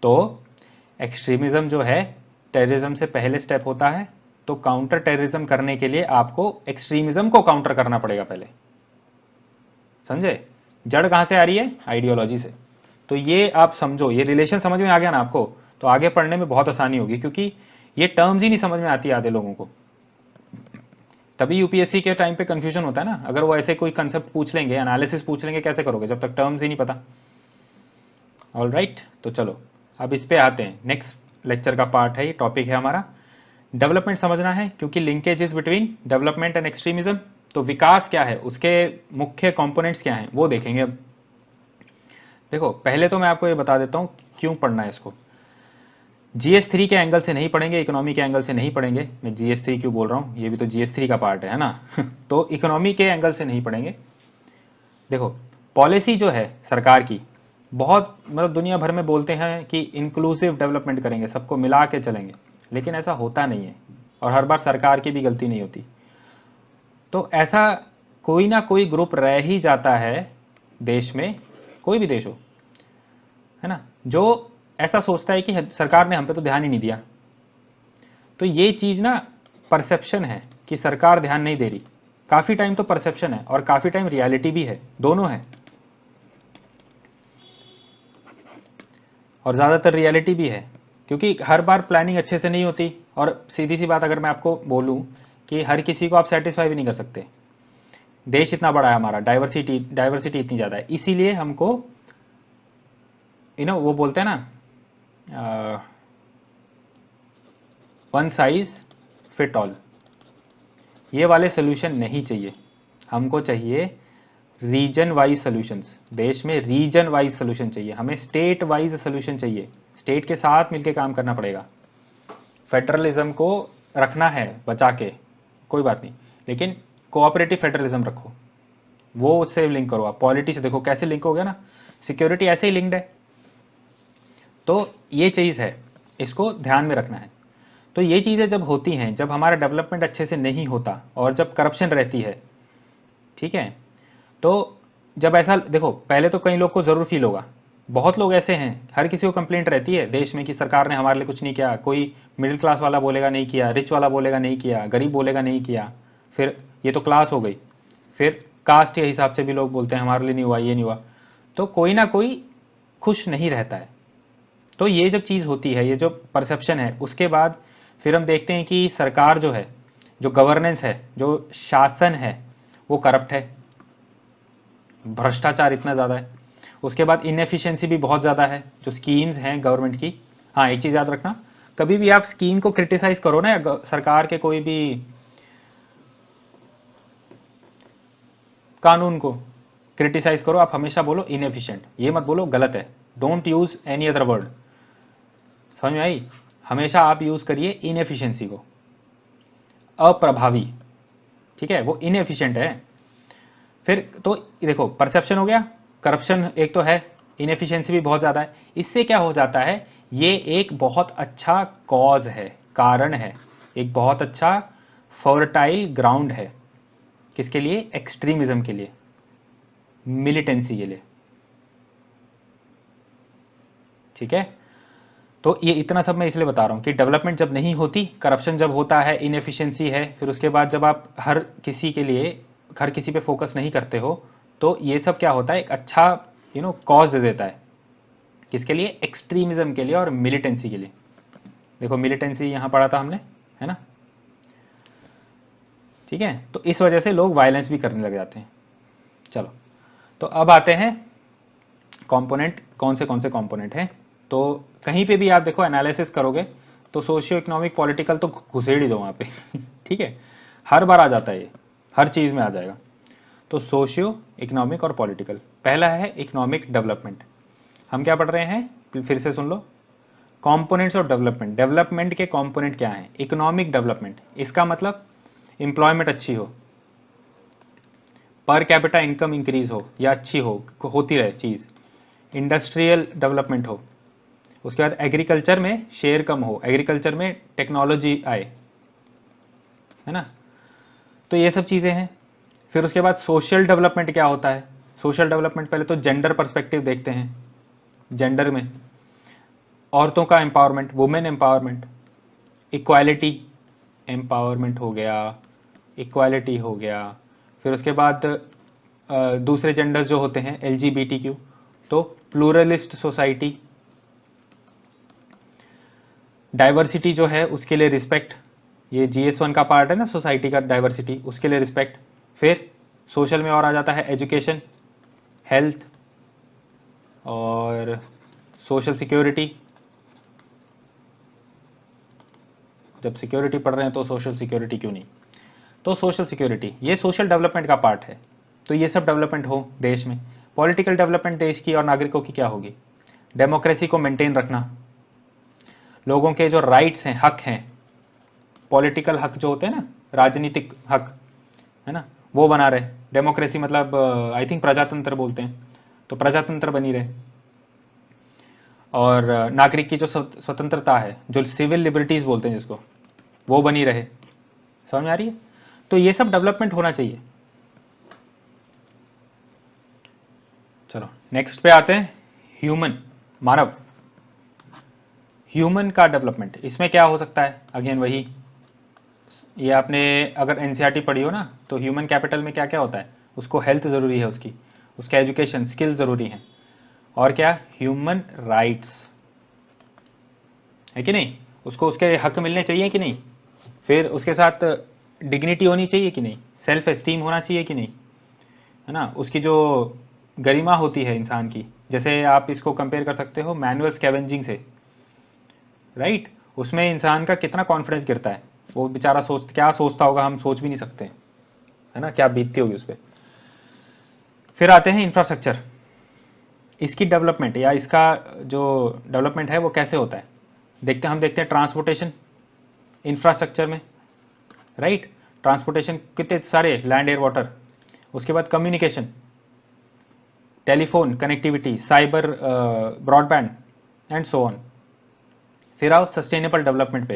तो एक्सट्रीमिज्म जो है टेररिज्म से पहले स्टेप होता है, तो काउंटर टेररिज्म करने के लिए आपको एक्सट्रीमिज्म को काउंटर करना पड़ेगा पहले, समझे? जड़ कहाँ से आ रही है? आइडियोलॉजी से। तो ये आप समझो, ये रिलेशन समझ में आ गया ना आपको, तो आगे पढ़ने में बहुत आसानी होगी, क्योंकि ये टर्म्स ही नहीं समझ में आती आधे लोगों को, तभी यूपीएससी के टाइम पे कंफ्यूजन होता है ना। अगर वो ऐसे कोई कंसेप्ट पूछ लेंगे, एनालिसिस पूछ लेंगे, कैसे करोगे जब तक टर्म्स ही नहीं पता। ऑल राइट, तो चलो अब इस पे आते हैं। नेक्स्ट लेक्चर का पार्ट है, ये टॉपिक है हमारा डेवलपमेंट समझना है, क्योंकि linkage is between development and extremism. तो विकास क्या है, उसके मुख्य कंपोनेंट्स क्या हैं, वो देखेंगे अब। देखो पहले तो मैं आपको ये बता देता हूँ क्यों पढ़ना है इसको। GS3 के एंगल से नहीं पढ़ेंगे, इकोनॉमी के एंगल से नहीं पढ़ेंगे। मैं GS3 क्यों बोल रहा हूँ, ये भी तो GS3 का पार्ट है ना तो इकोनॉमी के एंगल से नहीं पढ़ेंगे। देखो पॉलिसी जो है सरकार की, बहुत मतलब दुनिया भर में बोलते हैं कि इंक्लूसिव डेवलपमेंट करेंगे, सबको मिला के चलेंगे, लेकिन ऐसा होता नहीं है, और हर बार सरकार की भी गलती नहीं होती। तो ऐसा कोई ना कोई ग्रुप रह ही जाता है देश में, कोई भी देश हो, है ना, जो ऐसा सोचता है कि सरकार ने हम पे तो ध्यान ही नहीं दिया। तो ये चीज़ ना परसेप्शन है कि सरकार ध्यान नहीं दे रही, काफ़ी टाइम तो परसेप्शन है और काफ़ी टाइम रियलिटी भी है, दोनों है, और ज़्यादातर रियलिटी भी है, क्योंकि हर बार प्लानिंग अच्छे से नहीं होती। और सीधी सी बात अगर मैं आपको बोलूँ कि हर किसी को आप सेटिस्फाई भी नहीं कर सकते। देश इतना बड़ा है हमारा, डाइवर्सिटी इतनी ज़्यादा है, इसीलिए हमको वो बोलते हैं ना, वन साइज फिट ऑल, ये वाले सोल्यूशन नहीं चाहिए। हमको चाहिए रीजन वाइज सोल्यूशंस, देश में रीजन वाइज सोल्यूशन चाहिए, हमें स्टेट वाइज सोल्यूशन चाहिए, स्टेट के साथ मिलकर काम करना पड़ेगा। फेडरलिज्म को रखना है बचा के, कोई बात नहीं, लेकिन कोऑपरेटिव फेडरलिज्म रखो, वो उससे लिंक करो। आप पॉलिटी से देखो कैसे लिंक हो गया ना, सिक्योरिटी ऐसे ही लिंक्ड है। तो ये चीज़ है, इसको ध्यान में रखना है। तो ये चीज़ें जब होती हैं, जब हमारा डेवलपमेंट अच्छे से नहीं होता और जब करप्शन रहती है, ठीक है, तो जब ऐसा देखो, पहले तो कई लोग को ज़रूर फील होगा, बहुत लोग ऐसे हैं, हर किसी को कंप्लेंट रहती है देश में कि सरकार ने हमारे लिए कुछ नहीं किया। कोई मिडिल क्लास वाला बोलेगा नहीं किया, रिच वाला बोलेगा नहीं किया, गरीब बोलेगा नहीं किया, फिर ये तो क्लास हो गई, फिर कास्ट के हिसाब से भी लोग बोलते हैं हमारे लिए नहीं हुआ, ये नहीं हुआ। तो कोई ना कोई खुश नहीं रहता है। तो ये जब चीज़ होती है, ये जो परसेप्शन है, उसके बाद फिर हम देखते हैं कि सरकार जो है, जो गवर्नेंस है, जो शासन है, वो करप्ट है, भ्रष्टाचार इतना ज़्यादा है। उसके बाद इनएफिशिएंसी भी बहुत ज़्यादा है जो स्कीम्स हैं गवर्नमेंट की। हाँ एक चीज़ याद रखना, कभी भी आप स्कीम को क्रिटिसाइज़ करो ना, या सरकार के कोई भी कानून को क्रिटिसाइज़ करो, आप हमेशा बोलो इनएफिशिएंट, ये मत बोलो गलत है। Don't use any other word, समझ में आई? हमेशा आप यूज़ करिए इनएफिशिएंसी को, अप्रभावी, ठीक है, वो इनएफिशिएंट है। फिर तो देखो परसेप्शन हो गया, करप्शन एक तो है, इनएफिशिएंसी भी बहुत ज़्यादा है। इससे क्या हो जाता है, ये एक बहुत अच्छा कॉज है, कारण है, एक बहुत अच्छा फर्टाइल ग्राउंड है, किसके लिए? एक्सट्रीमिज्म के लिए, मिलिटेंसी के लिए, ठीक है। तो ये इतना सब मैं इसलिए बता रहा हूँ कि डेवलपमेंट जब नहीं होती, करप्शन जब होता है, इनएफिशिएंसी है, फिर उसके बाद जब आप हर किसी के लिए, हर किसी पे फोकस नहीं करते हो, तो ये सब क्या होता है, एक अच्छा कॉज दे देता है, किसके लिए? एक्सट्रीमिज्म के लिए और मिलिटेंसी के लिए। देखो मिलिटेंसी यहाँ पढ़ा था हमने, है ना, ठीक है। तो इस वजह से लोग वायलेंस भी करने लग जाते हैं। चलो तो अब आते हैं कंपोनेंट, कौन से कंपोनेंट हैं। तो कहीं पे भी आप देखो एनालिसिस करोगे तो सोशियो इकोनॉमिक पॉलिटिकल तो घुसेड़ ही दो वहाँ पे ठीक है, हर बार आ जाता है, ये हर चीज़ में आ जाएगा। तो सोशियो इकोनॉमिक और पॉलिटिकल, पहला है इकोनॉमिक डेवलपमेंट। हम क्या पढ़ रहे हैं, फिर से सुन लो, कंपोनेंट्स ऑफ डेवलपमेंट। डेवलपमेंट के कंपोनेंट क्या हैं? इकोनॉमिक डेवलपमेंट, इसका मतलब एम्प्लॉयमेंट अच्छी हो, पर कैपिटा इनकम इंक्रीज हो या अच्छी हो, होती रहे चीज़। इंडस्ट्रियल डेवलपमेंट हो, उसके बाद एग्रीकल्चर में शेयर कम हो, एग्रीकल्चर में टेक्नोलॉजी आए, है ना। तो ये सब चीज़ें हैं। फिर उसके बाद सोशल डेवलपमेंट क्या होता है? सोशल डेवलपमेंट पहले तो जेंडर पर्सपेक्टिव देखते हैं, जेंडर में औरतों का empowerment, women empowerment, equality, empowerment हो गया, इक्वालिटी हो गया। फिर उसके बाद दूसरे जेंडर्स जो होते हैं LGBTQ, तो प्लूरलिस्ट सोसाइटी, डाइवर्सिटी जो है उसके लिए रिस्पेक्ट, ये GS1 का पार्ट है ना सोसाइटी का, डाइवर्सिटी, उसके लिए रिस्पेक्ट। फिर सोशल में और आ जाता है एजुकेशन, हेल्थ और सोशल सिक्योरिटी। जब सिक्योरिटी पढ़ रहे हैं तो सोशल सिक्योरिटी क्यों नहीं, तो सोशल सिक्योरिटी ये सोशल डेवलपमेंट का पार्ट है। तो ये सब डेवलपमेंट हो देश में। पॉलिटिकल डेवलपमेंट देश की और नागरिकों की क्या होगी, डेमोक्रेसी को मेंटेन रखना, लोगों के जो राइट्स हैं, हक हैं, पॉलिटिकल हक जो होते हैं ना, राजनीतिक हक है ना, वो बना रहे। डेमोक्रेसी मतलब आई थिंक प्रजातंत्र बोलते हैं, तो प्रजातंत्र बनी रहे। और नागरिक की जो स्वतंत्रता है, जो सिविल लिबर्टीज़ बोलते हैं जिसको, वो बनी रहे। समझ में आ रही है? तो ये सब डेवलपमेंट होना चाहिए। चलो नेक्स्ट पे आते हैं, ह्यूमन, मानव, ह्यूमन का डेवलपमेंट। इसमें क्या हो सकता है, अगेन वही, ये आपने अगर NCERT पढ़ी हो ना, तो ह्यूमन कैपिटल में क्या क्या होता है, उसको हेल्थ ज़रूरी है, उसकी, उसका एजुकेशन स्किल ज़रूरी है, और क्या, ह्यूमन राइट्स है कि नहीं, उसको उसके हक मिलने चाहिए कि नहीं, फिर उसके साथ डिग्निटी होनी चाहिए कि नहीं, सेल्फ एस्टीम होना चाहिए कि नहीं, है ना, उसकी जो गरिमा होती है इंसान की। जैसे आप इसको कंपेयर कर सकते हो मैनुअल स्कैवेंजिंग से, राइट, उसमें इंसान का कितना कॉन्फिडेंस गिरता है, वो बेचारा क्या सोचता होगा, हम सोच भी नहीं सकते, है ना, क्या बीतती होगी उस पर। फिर आते हैं इंफ्रास्ट्रक्चर, इसकी डेवलपमेंट या इसका जो डेवलपमेंट है वो कैसे होता है, हम देखते हैं ट्रांसपोर्टेशन इंफ्रास्ट्रक्चर में, राइट, ट्रांसपोर्टेशन कितने सारे, लैंड एयर वाटर। उसके बाद communication, telephone connectivity, cyber, broadband and so on. फिर आओ सस्टेनेबल डेवलपमेंट पे।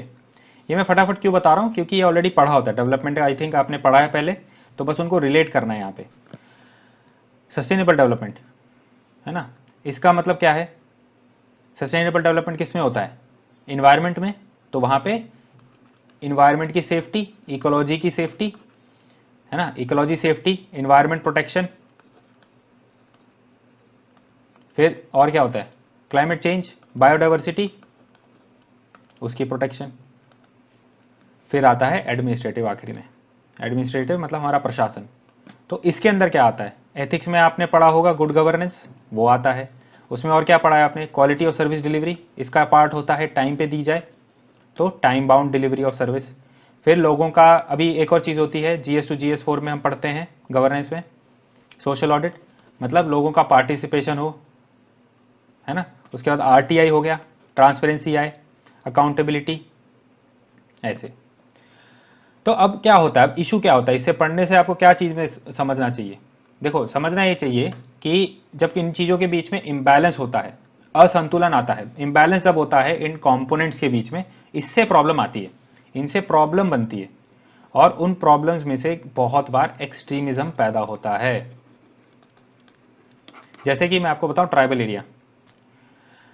ये मैं फटाफट क्यों बता रहा हूँ, क्योंकि ये ऑलरेडी पढ़ा होता है डेवलपमेंट, आई थिंक आपने पढ़ा है पहले, तो बस उनको रिलेट करना है यहाँ पे। सस्टेनेबल डेवलपमेंट है ना, इसका मतलब क्या है, सस्टेनेबल डेवलपमेंट किस में होता है, इन्वायरमेंट में, तो वहाँ पे इन्वायरमेंट की सेफ्टी, इकोलॉजी की सेफ्टी, है ना, इकोलॉजी सेफ्टी, इन्वायरमेंट प्रोटेक्शन। फिर और क्या होता है, क्लाइमेट चेंज, बायोडाइवर्सिटी, उसकी प्रोटेक्शन। फिर आता है एडमिनिस्ट्रेटिव, आखिरी में, एडमिनिस्ट्रेटिव मतलब हमारा प्रशासन। तो इसके अंदर क्या आता है, एथिक्स में आपने पढ़ा होगा गुड गवर्नेंस, वो आता है। उसमें और क्या पढ़ा है आपने, क्वालिटी ऑफ सर्विस डिलीवरी, इसका पार्ट होता है टाइम पे दी जाए, तो time bound delivery of service. फिर लोगों का, अभी एक और चीज़ होती है GS 2 GS 4 में हम पढ़ते हैं गवर्नेंस में, सोशल ऑडिट, मतलब लोगों का पार्टिसिपेशन हो, है ना। उसके बाद RTI हो गया, ट्रांसपेरेंसी आए, अकाउंटेबिलिटी, ऐसे। तो अब क्या होता है, अब इशू क्या होता है, इससे पढ़ने से आपको क्या चीज़ में समझना चाहिए, देखो समझना ये चाहिए कि जब इन चीज़ों के बीच में इम्बैलेंस होता है, असंतुलन आता है, इम्बैलेंस जब होता है इन कंपोनेंट्स के बीच में, इससे प्रॉब्लम आती है, इनसे प्रॉब्लम बनती है, और उन प्रॉब्लम्स में से बहुत बार एक्सट्रीमिज्म पैदा होता है। जैसे कि मैं आपको बताऊं, ट्राइबल एरिया,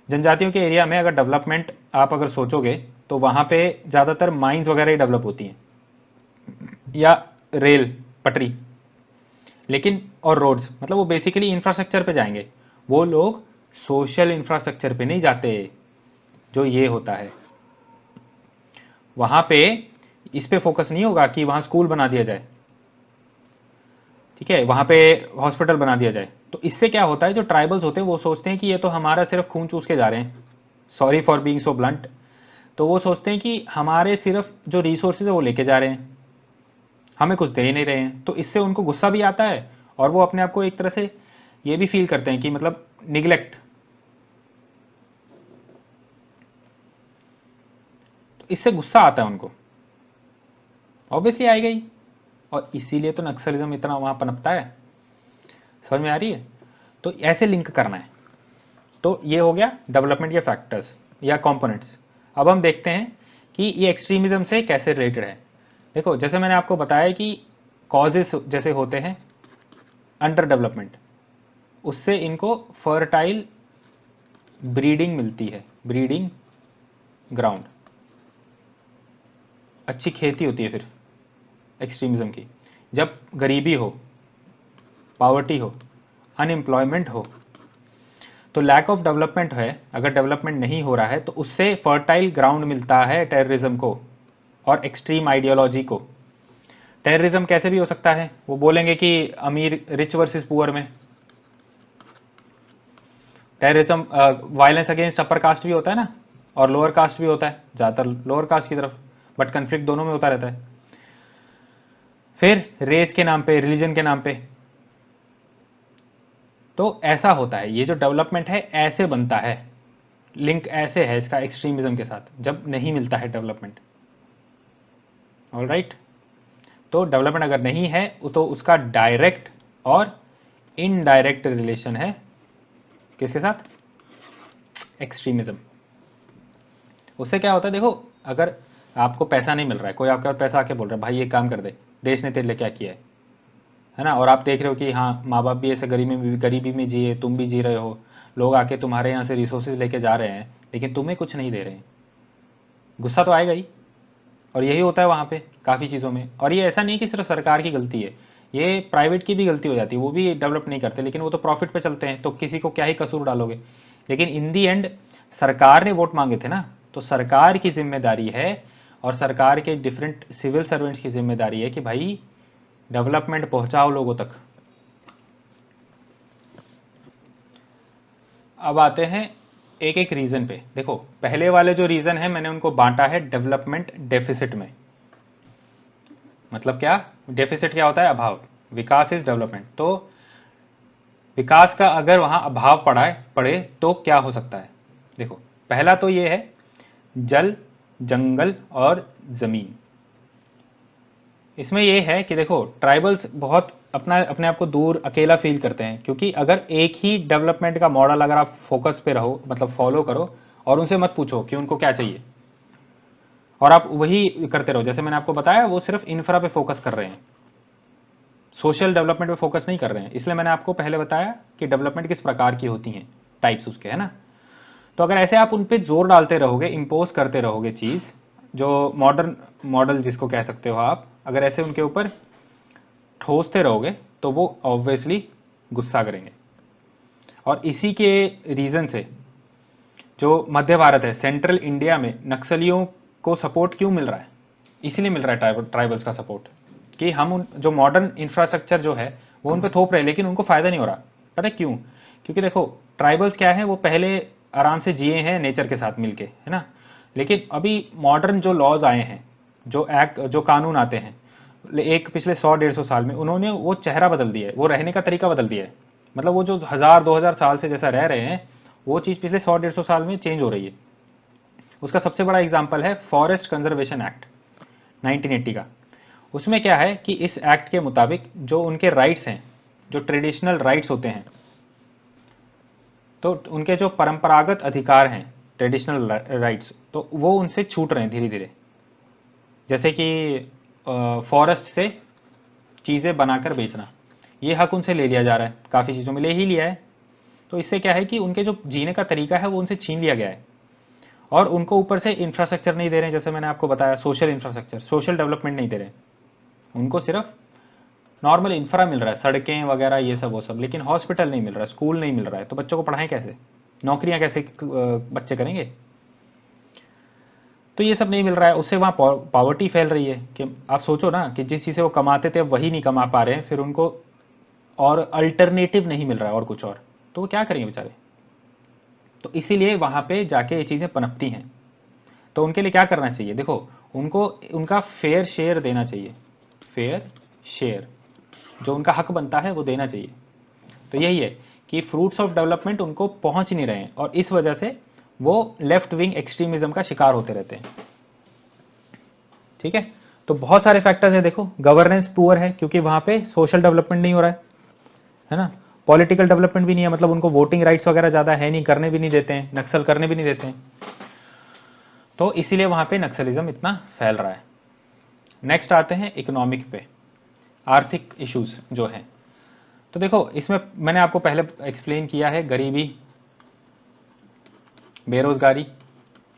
जनजातियों के एरिया में अगर डेवलपमेंट आप अगर सोचोगे, तो वहाँ पे ज़्यादातर माइंस वगैरह ही डेवलप होती हैं, या रेल पटरी, लेकिन और रोड्स, मतलब वो बेसिकली इंफ्रास्ट्रक्चर पे जाएंगे, वो लोग सोशल इंफ्रास्ट्रक्चर पे नहीं जाते। जो ये होता है वहाँ पे, इस पे फोकस नहीं होगा कि वहाँ स्कूल बना दिया जाए, ठीक है, वहाँ पे हॉस्पिटल बना दिया जाए। तो इससे क्या होता है, जो ट्राइबल्स होते हैं वो सोचते हैं कि ये तो हमारा सिर्फ खून चूस के जा रहे हैं, sorry for being so blunt, तो वो सोचते हैं कि हमारे सिर्फ जो रिसोर्सेज है वो लेके जा रहे हैं, हमें कुछ दे ही नहीं रहे हैं। तो इससे उनको गुस्सा भी आता है, और वो अपने आप को एक तरह से ये भी फील करते हैं कि मतलब निगलेक्ट, तो इससे गुस्सा आता है उनको, ऑब्वियसली आएगा ही, और इसीलिए तो नक्सलिज्म इतना वहाँ पनपता है। समझ में आ रही है? तो ऐसे लिंक करना है। तो ये हो गया डेवलपमेंट के फैक्टर्स या कंपोनेंट्स। अब हम देखते हैं कि ये एक्सट्रीमिज्म से कैसे रिलेटेड है। देखो जैसे मैंने आपको बताया कि कॉजेस जैसे होते हैं अंडर डेवलपमेंट, उससे इनको फर्टाइल ब्रीडिंग मिलती है, ब्रीडिंग ग्राउंड, अच्छी खेती होती है फिर एक्सट्रीमिज़म की, जब गरीबी हो, पावर्टी हो, अनएम्प्लॉयमेंट हो। तो लैक ऑफ डेवलपमेंट है, अगर डेवलपमेंट नहीं हो रहा है तो उससे फर्टाइल ग्राउंड मिलता है टेररिज्म को और एक्सट्रीम आइडियोलॉजी को। टेररिज्म कैसे भी हो सकता है, वो बोलेंगे कि अमीर, रिच वर्सेस पुअर में terrorism, violence against upper caste भी होता है ना, और लोअर कास्ट भी होता है, ज़्यादातर लोअर कास्ट की तरफ, बट कन्फ्लिक्ट दोनों में होता रहता है। फिर रेस के नाम पे, रिलीजन के नाम पे, तो ऐसा होता है। ये जो डेवलपमेंट है ऐसे बनता है, लिंक ऐसे है इसका एक्सट्रीमिज्म के साथ, जब नहीं मिलता है डेवलपमेंट। ऑलराइट, तो डेवलपमेंट अगर नहीं है तो उसका डायरेक्ट और इनडायरेक्ट रिलेशन है किसके साथ, एक्सट्रीमिज्म। उससे क्या होता है, देखो अगर आपको पैसा नहीं मिल रहा है, कोई आपके पास पैसा आके बोल रहा है भाई ये काम कर दे, देश ने तेरे लिए क्या किया है ना, और आप देख रहे हो कि हाँ माँ बाप भी ऐसे गरीबी में जिए, तुम भी जी रहे हो, लोग आके तुम्हारे यहाँ से रिसोर्सेज लेके जा रहे हैं लेकिन तुम्हें कुछ नहीं दे रहे हैं, गुस्सा तो आएगा ही। और यही होता है वहाँ पे काफ़ी चीज़ों में। और ये ऐसा नहीं कि सिर्फ सरकार की गलती है, ये प्राइवेट की भी गलती हो जाती है, वो भी डेवलप नहीं करते, लेकिन वो तो प्रॉफिट पे चलते हैं, तो किसी को क्या ही कसूर डालोगे। लेकिन इन दी एंड सरकार ने वोट मांगे थे ना, तो सरकार की जिम्मेदारी है और सरकार के डिफरेंट सिविल सर्वेंट्स की जिम्मेदारी है कि भाई डेवलपमेंट पहुंचाओ लोगों तक। अब आते हैं एक एक रीज़न पे। देखो पहले वाले जो रीज़न है मैंने उनको बांटा है डेवलपमेंट डेफिसिट में। मतलब क्या, डेफिसिट क्या होता है, अभाव, विकास इज डेवलपमेंट। तो विकास का अगर वहाँ अभाव पड़े तो क्या हो सकता है। देखो पहला तो ये है जल, जंगल और ज़मीन। इसमें ये है कि देखो ट्राइबल्स बहुत अपने आप को दूर अकेला फील करते हैं, क्योंकि अगर एक ही डेवलपमेंट का मॉडल अगर आप फोकस पे रहो, मतलब फॉलो करो और उनसे मत पूछो कि उनको क्या चाहिए, और आप वही करते रहो, जैसे मैंने आपको बताया वो सिर्फ इंफ्रा पे फोकस कर रहे हैं, सोशल डेवलपमेंट पे फोकस नहीं कर रहे हैं। इसलिए मैंने आपको पहले बताया कि डेवलपमेंट किस प्रकार की होती हैं, टाइप्स उसके, है ना। तो अगर ऐसे आप उन पर जोर डालते रहोगे, इम्पोज करते रहोगे चीज़, जो मॉडर्न मॉडल जिसको कह सकते हो आप, अगर ऐसे उनके ऊपर ठोसते रहोगे तो वो ऑब्वियसली गुस्सा करेंगे। और इसी के रीज़न से जो मध्य भारत है, सेंट्रल इंडिया में नक्सलियों को सपोर्ट क्यों मिल रहा है, इसीलिए मिल रहा है ट्राइबल्स का सपोर्ट, कि हम उन जो मॉडर्न इंफ्रास्ट्रक्चर जो है वो उन पर थोप रहे हैं लेकिन उनको फ़ायदा नहीं हो रहा। पता है क्यों, क्योंकि देखो ट्राइबल्स क्या है, वो पहले आराम से जिए हैं नेचर के साथ मिलके, है ना। लेकिन अभी मॉडर्न जो लॉज आए हैं, जो एक्ट, जो कानून आते हैं, एक पिछले 100-150 साल में उन्होंने वो चेहरा बदल दिया है, वो रहने का तरीका बदल दिया है। मतलब वो जो 1000-2000 साल से जैसा रह रहे हैं, वो चीज़ पिछले 100-150 साल में चेंज हो रही है। उसका सबसे बड़ा एग्जाम्पल है फॉरेस्ट कंजर्वेशन एक्ट 1980 का। उसमें क्या है कि इस एक्ट के मुताबिक जो उनके राइट्स हैं, जो ट्रेडिशनल राइट्स होते हैं, तो उनके जो परंपरागत अधिकार हैं, ट्रेडिशनल राइट्स, तो वो उनसे छूट रहे हैं धीरे धीरे। जैसे कि फॉरेस्ट से चीज़ें बनाकर बेचना, ये हक उनसे ले लिया जा रहा है, काफ़ी चीज़ों में ले ही लिया है। तो इससे क्या है कि उनके जो जीने का तरीका है वो उनसे छीन लिया गया है, और उनको ऊपर से इंफ्रास्ट्रक्चर नहीं दे रहे हैं, जैसे मैंने आपको बताया सोशल इंफ्रास्ट्रक्चर, सोशल डेवलपमेंट नहीं दे रहे हैं, उनको सिर्फ नॉर्मल इंफ्रा मिल रहा है, सड़कें वगैरह ये सब वो सब, लेकिन हॉस्पिटल नहीं मिल रहा है, स्कूल नहीं मिल रहा है, तो बच्चों को पढ़ाएं कैसे, नौकरियां कैसे बच्चे करेंगे। तो ये सब नहीं मिल रहा है, उससे वहाँ पॉवर्टी फैल रही है। कि आप सोचो ना कि जिस चीज़ से वो कमाते थे अब वही नहीं कमा पा रहे हैं, फिर उनको और अल्टरनेटिव नहीं मिल रहा है और कुछ और, तो वो क्या करेंगे बेचारे। तो इसीलिए वहाँ पे जाके ये चीज़ें पनपती हैं। तो उनके लिए क्या करना चाहिए, देखो उनको उनका फेयर शेयर देना चाहिए, फेयर शेयर, जो उनका हक बनता है वो देना चाहिए। तो यही है कि फ्रूट्स ऑफ डेवलपमेंट उनको पहुंच नहीं रहे हैं, और इस वजह से वो लेफ्ट विंग एक्सट्रीमिज्म का शिकार होते रहते हैं। ठीक है, तो बहुत सारे फैक्टर्स हैं। देखो गवर्नेंस पुअर है क्योंकि वहाँ पे सोशल डेवलपमेंट नहीं हो रहा है ना। पॉलिटिकल डेवलपमेंट भी नहीं है, मतलब उनको वोटिंग राइट्स वगैरह ज़्यादा है नहीं, करने भी नहीं देते हैं, नक्सल करने भी नहीं देते हैं, तो इसीलिए वहाँ पे नक्सलिज्म इतना फैल रहा है। नेक्स्ट आते हैं इकोनॉमिक पे, आर्थिक इश्यूज जो हैं। तो देखो इसमें मैंने आपको पहले एक्सप्लेन किया है, गरीबी, बेरोजगारी,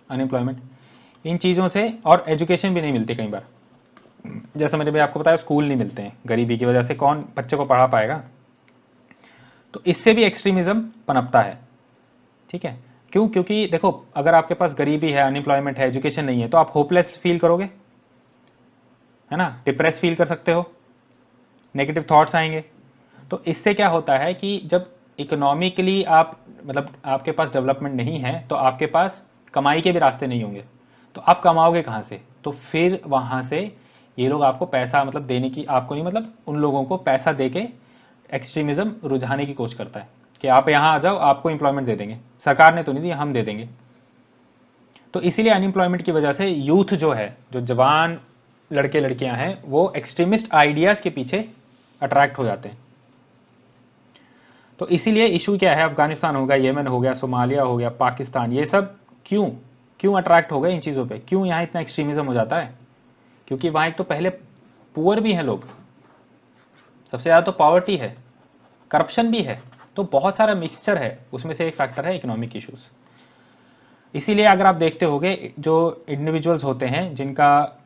अनएम्प्लॉयमेंट, इन चीज़ों से, और एजुकेशन भी नहीं मिलती कई बार। जैसे मैंने भी आपको बताया, स्कूल नहीं मिलते हैं, गरीबी की वजह से कौन बच्चे को पढ़ा पाएगा। तो इससे भी एक्सट्रीमिज़म पनपता है। ठीक है, क्यों? क्योंकि देखो, अगर आपके पास गरीबी है, अनएम्प्लॉयमेंट है, एजुकेशन नहीं है, तो आप होपलेस फील करोगे, है ना, डिप्रेस फील कर सकते हो, नेगेटिव थॉट्स आएंगे। तो इससे क्या होता है कि जब इकोनॉमिकली आप, मतलब आपके पास डेवलपमेंट नहीं है, तो आपके पास कमाई के भी रास्ते नहीं होंगे, तो आप कमाओगे कहाँ से? तो फिर वहाँ से ये लोग आपको पैसा, मतलब देने की, आपको नहीं, मतलब उन लोगों को पैसा दे के एक्सट्रीमिज़म रुझाने की कोशिश करता है कि आप यहाँ आ जाओ, आपको एम्प्लॉयमेंट दे देंगे, सरकार ने तो नहीं दी, हम दे देंगे। तो इसीलिए अनएम्प्लॉयमेंट की वजह से यूथ जो है, जो जवान लड़के लड़कियां हैं, वो एक्सट्रीमिस्ट आइडियाज़ के पीछे अट्रैक्ट हो जाते हैं। तो इसीलिए इशू क्या है, अफगानिस्तान हो गया, येमन हो गया, सोमालिया हो गया, पाकिस्तान, ये सब क्यों क्यों अट्रैक्ट हो गए इन चीज़ों पे? क्यों यहाँ इतना एक्सट्रीमिज़म हो जाता है? क्योंकि वहाँ एक तो पहले पुअर भी हैं लोग, सबसे ज़्यादा तो पॉवर्टी है, करप्शन भी है, तो बहुत सारा मिक्सचर है, उसमें से एक फैक्टर है इकोनॉमिक इश्यूज़। इसीलिए अगर आप देखते होंगे, जो इंडिविजुअल्स होते हैं जिनका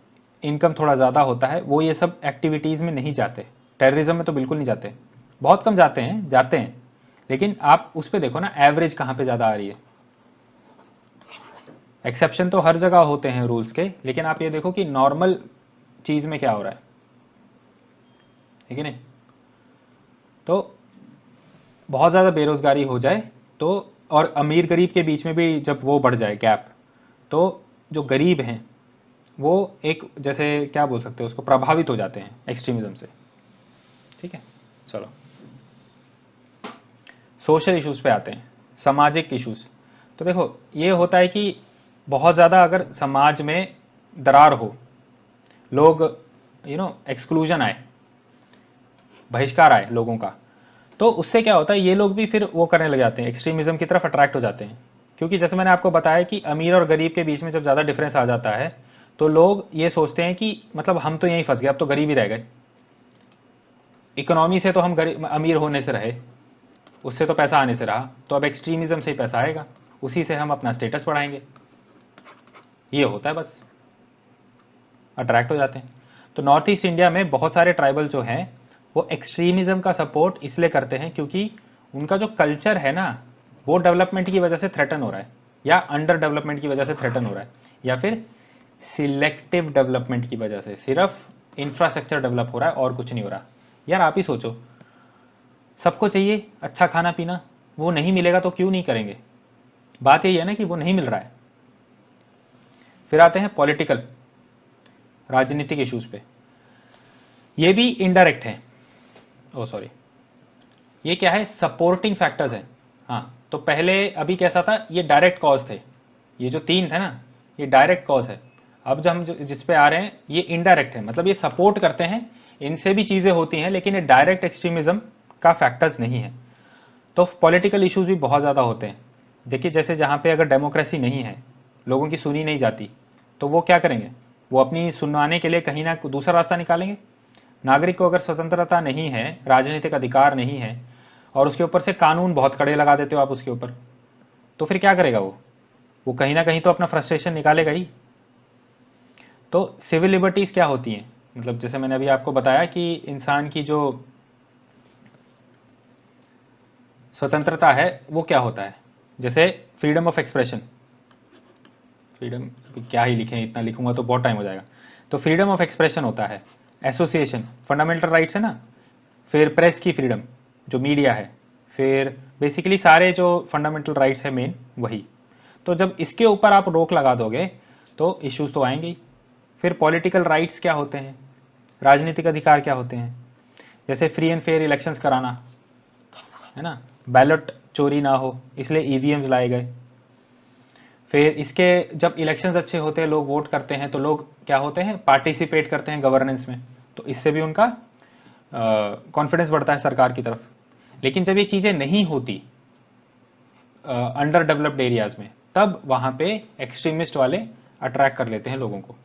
इनकम थोड़ा ज़्यादा होता है, वो ये सब एक्टिविटीज़ में नहीं जाते, टेररिज्म में तो बिल्कुल नहीं जाते, बहुत कम जाते हैं। लेकिन आप उस पर देखो ना, एवरेज कहाँ पे ज़्यादा आ रही है। एक्सेप्शन तो हर जगह होते हैं रूल्स के, लेकिन आप ये देखो कि नॉर्मल चीज़ में क्या हो रहा है कि नहीं? तो बहुत ज़्यादा बेरोज़गारी हो जाए तो, और अमीर गरीब के बीच में भी जब वो बढ़ जाए गैप, तो जो गरीब हैं वो एक, जैसे क्या बोल सकते हैं उसको, प्रभावित हो जाते हैं एक्सट्रीमिज़म से। ठीक है, चलो सोशल इश्यूज़ पे आते हैं, सामाजिक इश्यूज़। तो देखो, ये होता है कि बहुत ज़्यादा अगर समाज में दरार हो, लोग एक्सक्लूजन आए, बहिष्कार आए लोगों का, तो उससे क्या होता है, ये लोग भी फिर वो करने लग जाते हैं, एक्सट्रीमिज़म की तरफ अट्रैक्ट हो जाते हैं। क्योंकि जैसे मैंने आपको बताया कि अमीर और गरीब के बीच में जब ज़्यादा डिफरेंस आ जाता है, तो लोग ये सोचते हैं कि मतलब हम तो यहीं फंस गए, अब तो गरीब ही रह गए, इकोनॉमी से तो हम अमीर होने से रहे, उससे तो पैसा आने से रहा, तो अब एक्सट्रीमिज़म से ही पैसा आएगा, उसी से हम अपना स्टेटस बढ़ाएंगे। ये होता है, बस अट्रैक्ट हो जाते हैं। तो नॉर्थ ईस्ट इंडिया में बहुत सारे ट्राइबल जो हैं, वो एक्सट्रीमिज़म का सपोर्ट इसलिए करते हैं क्योंकि उनका जो कल्चर है ना, वो डेवलपमेंट की वजह से थ्रेटन हो रहा है, या अंडर डेवलपमेंट की वजह से थ्रेटन हो रहा है, या फिर सिलेक्टिव डेवलपमेंट की वजह से सिर्फ इंफ्रास्ट्रक्चर डेवलप हो रहा है और कुछ नहीं हो रहा। यार आप ही सोचो, सबको चाहिए अच्छा खाना पीना, वो नहीं मिलेगा तो क्यों नहीं करेंगे? बात यही है ना कि वो नहीं मिल रहा है। फिर आते हैं पॉलिटिकल, राजनीतिक इश्यूज पे। ये भी इनडायरेक्ट है, ओ सॉरी, ये क्या है, सपोर्टिंग फैक्टर्स हैं। हाँ, तो पहले अभी कैसा था, ये डायरेक्ट कॉज थे, ये जो तीन थे ना, ये डायरेक्ट कॉज है। अब जब हम जिस पे आ रहे हैं, ये इनडायरेक्ट है, मतलब ये सपोर्ट करते हैं, इनसे भी चीज़ें होती हैं, लेकिन ये डायरेक्ट एक्सट्रीमिज़म का फैक्टर्स नहीं है। तो पॉलिटिकल इश्यूज भी बहुत ज़्यादा होते हैं। देखिए, जैसे जहाँ पे अगर डेमोक्रेसी नहीं है, लोगों की सुनी नहीं जाती, तो वो क्या करेंगे, वो अपनी सुनवाने के लिए कहीं ना दूसरा रास्ता निकालेंगे। नागरिक को अगर स्वतंत्रता नहीं है, राजनीतिक अधिकार नहीं है, और उसके ऊपर से कानून बहुत कड़े लगा देते हो आप उसके ऊपर, तो फिर क्या करेगा वो कहीं ना कहीं तो अपना फ्रस्ट्रेशन निकालेगा ही। तो सिविल लिबर्टीज़ क्या होती हैं, मतलब जैसे मैंने अभी आपको बताया कि इंसान की जो स्वतंत्रता है वो क्या होता है, जैसे फ्रीडम ऑफ एक्सप्रेशन, फ्रीडम क्या ही लिखें, इतना लिखूंगा तो बहुत टाइम हो जाएगा। तो फ्रीडम ऑफ एक्सप्रेशन होता है, एसोसिएशन, फंडामेंटल राइट्स है ना, फिर प्रेस की फ्रीडम, जो मीडिया है, फिर बेसिकली सारे जो फंडामेंटल राइट्स है मेन वही। तो जब इसके ऊपर आप रोक लगा दोगे तो इश्यूज तो आएंगे ही। फिर पॉलिटिकल राइट्स क्या होते हैं, राजनीतिक अधिकार क्या होते हैं, जैसे फ्री एंड फेयर इलेक्शंस कराना, है ना, बैलेट चोरी ना हो इसलिए ईवीएम्स लाए गए। फिर इसके जब इलेक्शंस अच्छे होते हैं, लोग वोट करते हैं, तो लोग क्या होते हैं, पार्टिसिपेट करते हैं गवर्नेंस में, तो इससे भी उनका कॉन्फिडेंस बढ़ता है सरकार की तरफ। लेकिन जब ये चीज़ें नहीं होती अंडर डेवलप्ड एरियाज़ में, तब वहाँ पे एक्सट्रीमिस्ट वाले अट्रैक्ट कर लेते हैं लोगों को।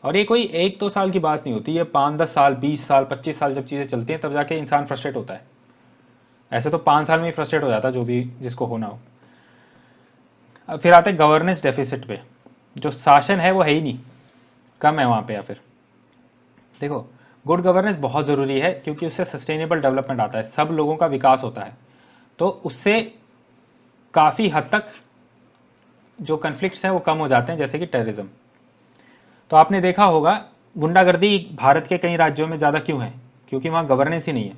और ये कोई 1-2 साल की बात नहीं होती, ये 5-10 साल, 20 साल, 25 साल जब चीज़ें चलती हैं, तब जाके इंसान फ्रस्ट्रेट होता है। ऐसे तो 5 साल में ही फ्रस्ट्रेट हो जाता है, जो भी जिसको होना हो। अब फिर आते हैं गवर्नेंस डेफिसिट पे। जो शासन है वो है ही नहीं, कम है वहाँ पे। या फिर देखो, गुड गवर्नेंस बहुत ज़रूरी है क्योंकि उससे सस्टेनेबल डेवलपमेंट आता है, सब लोगों का विकास होता है। तो उससे काफ़ी हद तक जो कन्फ्लिक्ट्स हैं वो कम हो जाते हैं, जैसे कि टेररिज्म। तो आपने देखा होगा गुंडागर्दी भारत के कई राज्यों में ज़्यादा क्यों है, क्योंकि वहाँ गवर्नेंस ही नहीं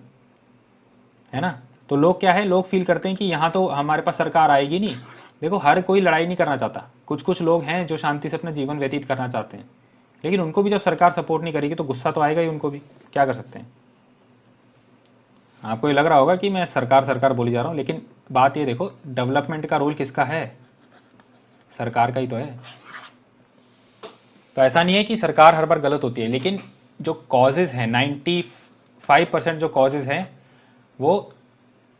है ना। तो लोग क्या है, लोग फील करते हैं कि यहाँ तो हमारे पास सरकार आएगी नहीं। देखो, हर कोई लड़ाई नहीं करना चाहता, कुछ कुछ लोग हैं जो शांति से अपना जीवन व्यतीत करना चाहते हैं, लेकिन उनको भी जब सरकार सपोर्ट नहीं करेगी तो गुस्सा तो आएगा ही उनको भी, क्या कर सकते हैं। आपको ये लग रहा होगा कि मैं सरकार सरकार बोली जा रहा हूँ, लेकिन बात ये देखो, डेवलपमेंट का रोल किसका है, सरकार का ही तो है। तो ऐसा नहीं है कि सरकार हर बार गलत होती है, लेकिन जो कॉजेज़ हैं 95% जो कॉजेज़ हैं वो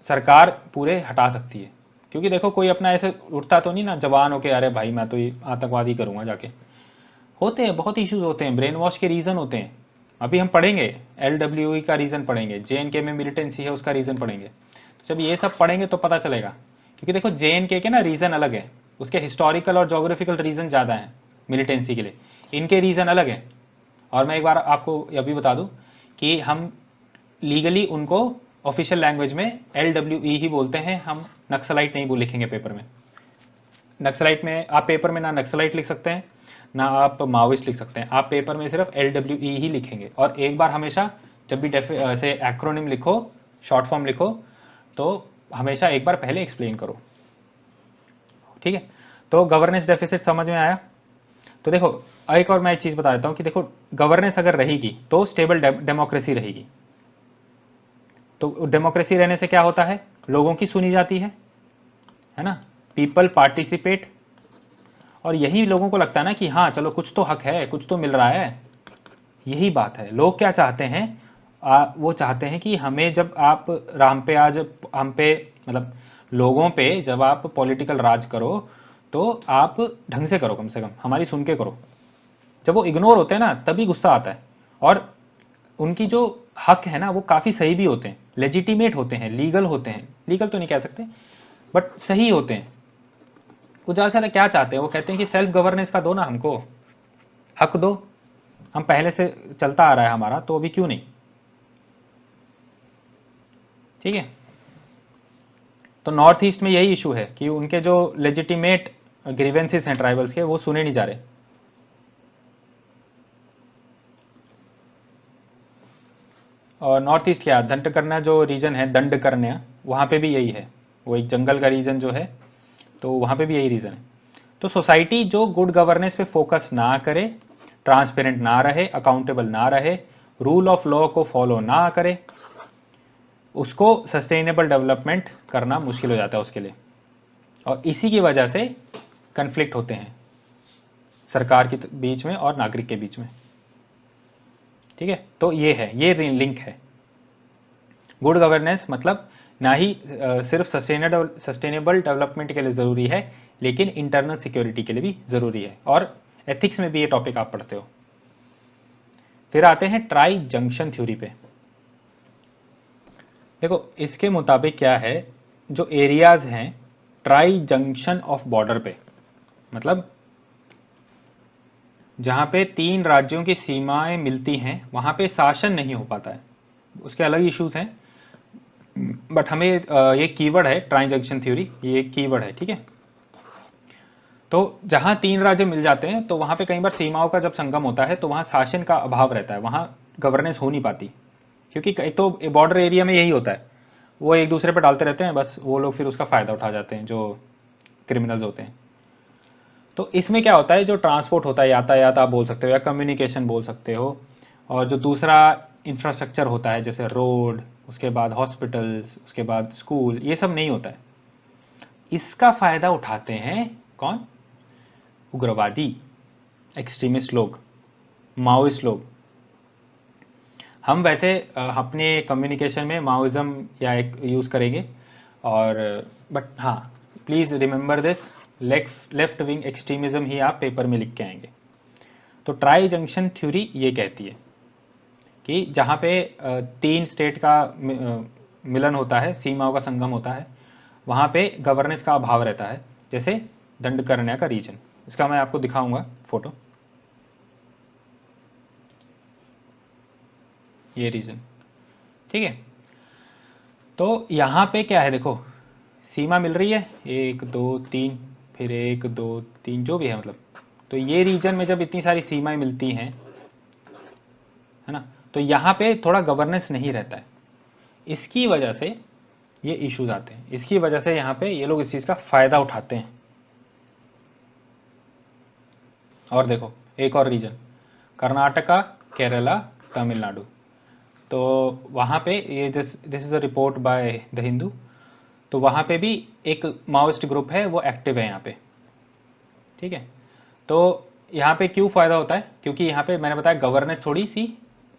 सरकार पूरे हटा सकती है। क्योंकि देखो, कोई अपना ऐसे उठता तो नहीं ना जवान होके, अरे भाई मैं तो ये आतंकवादी करूँगा जाके। होते हैं, बहुत इश्यूज होते हैं, ब्रेन वॉश के रीज़न होते हैं। अभी हम पढ़ेंगे, LWE का रीज़न पढ़ेंगे, JNK में मिलिटेंसी है उसका रीज़न पढ़ेंगे। तो जब ये सब पढ़ेंगे तो पता चलेगा। क्योंकि देखो, JNK के ना रीज़न अलग है, उसके हिस्टोरिकल और जोग्राफिकल रीज़न ज़्यादा हैं मिलिटेंसी के लिए, इनके रीज़न अलग हैं। और मैं एक बार आपको यह भी बता दूं कि हम लीगली उनको ऑफिशियल लैंग्वेज में LWE ही बोलते हैं, हम नक्सलाइट नहीं लिखेंगे पेपर में। नक्सलाइट में आप पेपर में ना नक्सलाइट लिख सकते हैं ना आप माओइस्ट लिख सकते हैं, आप पेपर में सिर्फ LWE ही लिखेंगे। और एक बार हमेशा जब भी ऐसे एक्रोनिम लिखो, शॉर्ट फॉर्म लिखो, तो हमेशा एक बार पहले एक्सप्लेन करो, ठीक है। तो गवर्नेंस डेफिसिट समझ में आया। तो देखो, एक और मैं एक चीज़ बता देता हूँ कि देखो, गवर्नेंस अगर रहेगी तो स्टेबल डेमोक्रेसी रहेगी। तो डेमोक्रेसी रहने से क्या होता है, लोगों की सुनी जाती है ना, पीपल पार्टिसिपेट। और यही लोगों को लगता है ना कि हाँ चलो कुछ तो हक है, कुछ तो मिल रहा है। यही बात है, लोग क्या चाहते हैं, वो चाहते हैं कि हमें जब आप राम पे आज हम पे मतलब लोगों पे जब आप पॉलिटिकल राज करो तो आप ढंग से करो, कम से कम हमारी सुन के करो। जब वो इग्नोर होते हैं ना तभी गुस्सा आता है। और उनकी जो हक है ना वो काफ़ी सही भी होते हैं, लेजिटिमेट होते हैं, लीगल होते हैं, लीगल तो नहीं कह सकते बट सही होते हैं। वो ज़्यादा से ज़्यादा क्या चाहते हैं, वो कहते हैं कि सेल्फ गवर्नेंस का दो ना, हमको हक दो, हम पहले से चलता आ रहा है हमारा, तो अभी क्यों नहीं। ठीक है। तो नॉर्थ ईस्ट में यही इशू है कि उनके जो लेजिटिमेट ग्रीवेंसेस हैं ट्राइबल्स के, वो सुने नहीं जा रहे। और नॉर्थ ईस्ट क्या, दंडकर्ण्या जो रीजन है, दंडकर्ण्या, वहाँ पे भी यही है, वो एक जंगल का रीजन जो है, तो वहाँ पे भी यही रीज़न है। तो सोसाइटी जो गुड गवर्नेंस पे फोकस ना करे, ट्रांसपेरेंट ना रहे, अकाउंटेबल ना रहे, रूल ऑफ लॉ को फॉलो ना करे, उसको सस्टेनेबल डेवलपमेंट करना मुश्किल हो जाता है उसके लिए। और इसी की वजह से कन्फ्लिक्ट होते हैं सरकार के बीच में और नागरिक के बीच में। ठीक है, तो ये है, ये लिंक है। गुड गवर्नेंस मतलब ना ही सिर्फ सस्टेनेबल डेवलपमेंट के लिए ज़रूरी है, लेकिन इंटरनल सिक्योरिटी के लिए भी ज़रूरी है। और एथिक्स में भी ये टॉपिक आप पढ़ते हो। फिर आते हैं ट्राई जंक्शन थ्योरी पे। देखो, इसके मुताबिक क्या है, जो एरियाज़ हैं ट्राई जंक्शन ऑफ बॉर्डर पे, मतलब जहाँ पे 3 राज्यों की सीमाएं मिलती हैं वहाँ पे शासन नहीं हो पाता है, उसके अलग इश्यूज हैं। बट हमें ये कीवर्ड है ट्राई जंक्शन थ्योरी, ये एक कीवर्ड है, ठीक है। तो जहाँ 3 राज्य मिल जाते हैं तो वहाँ पे कई बार सीमाओं का जब संगम होता है तो वहाँ शासन का अभाव रहता है, वहाँ गवर्नेंस हो नहीं पाती। क्योंकि एक तो बॉर्डर एरिया में यही होता है, वो एक दूसरे पर डालते रहते हैं, बस वो लोग फिर उसका फ़ायदा उठा जाते हैं जो क्रिमिनल्स होते हैं। तो इसमें क्या होता है, जो ट्रांसपोर्ट होता है, यातायात आप बोल सकते हो या कम्युनिकेशन बोल सकते हो, और जो दूसरा इंफ्रास्ट्रक्चर होता है जैसे रोड, उसके बाद हॉस्पिटल्स, उसके बाद स्कूल, ये सब नहीं होता है। इसका फ़ायदा उठाते हैं कौन, उग्रवादी, एक्सट्रीमिस्ट लोग, माओइस्ट लोग। हम वैसे अपने कम्युनिकेशन में माओइज़्म या एक यूज़ करेंगे, और बट हाँ, please remember this, left wing extremism ही आप पेपर में लिख के आएंगे। तो ट्राई जंक्शन थ्योरी ये कहती है कि जहाँ पे 3 स्टेट का मिलन होता है, सीमाओं का संगम होता है, वहाँ पे गवर्नेंस का अभाव रहता है, जैसे दंडकर्ण्या का रीजन। इसका मैं आपको दिखाऊंगा फोटो। ये रीजन, ठीक है। तो यहाँ पे क्या है, देखो सीमा मिल रही है 1 2 3, फिर 1 2 3 जो भी है मतलब। तो ये रीजन में जब इतनी सारी सीमाएं मिलती हैं, है ना, तो यहाँ पे थोड़ा गवर्नेंस नहीं रहता है। इसकी वजह से ये इश्यूज आते हैं, इसकी वजह से यहाँ पे ये लोग इस चीज़ का फ़ायदा उठाते हैं। और देखो एक और रीजन, कर्नाटका, केरला, तमिलनाडु। तो वहाँ पे ये this is a report by the Hindu. तो वहाँ पे भी एक माओइस्ट ग्रुप है, वो एक्टिव है यहाँ पे, ठीक है। तो यहाँ पे क्यों फ़ायदा होता है, क्योंकि यहाँ पे मैंने बताया गवर्नेंस थोड़ी सी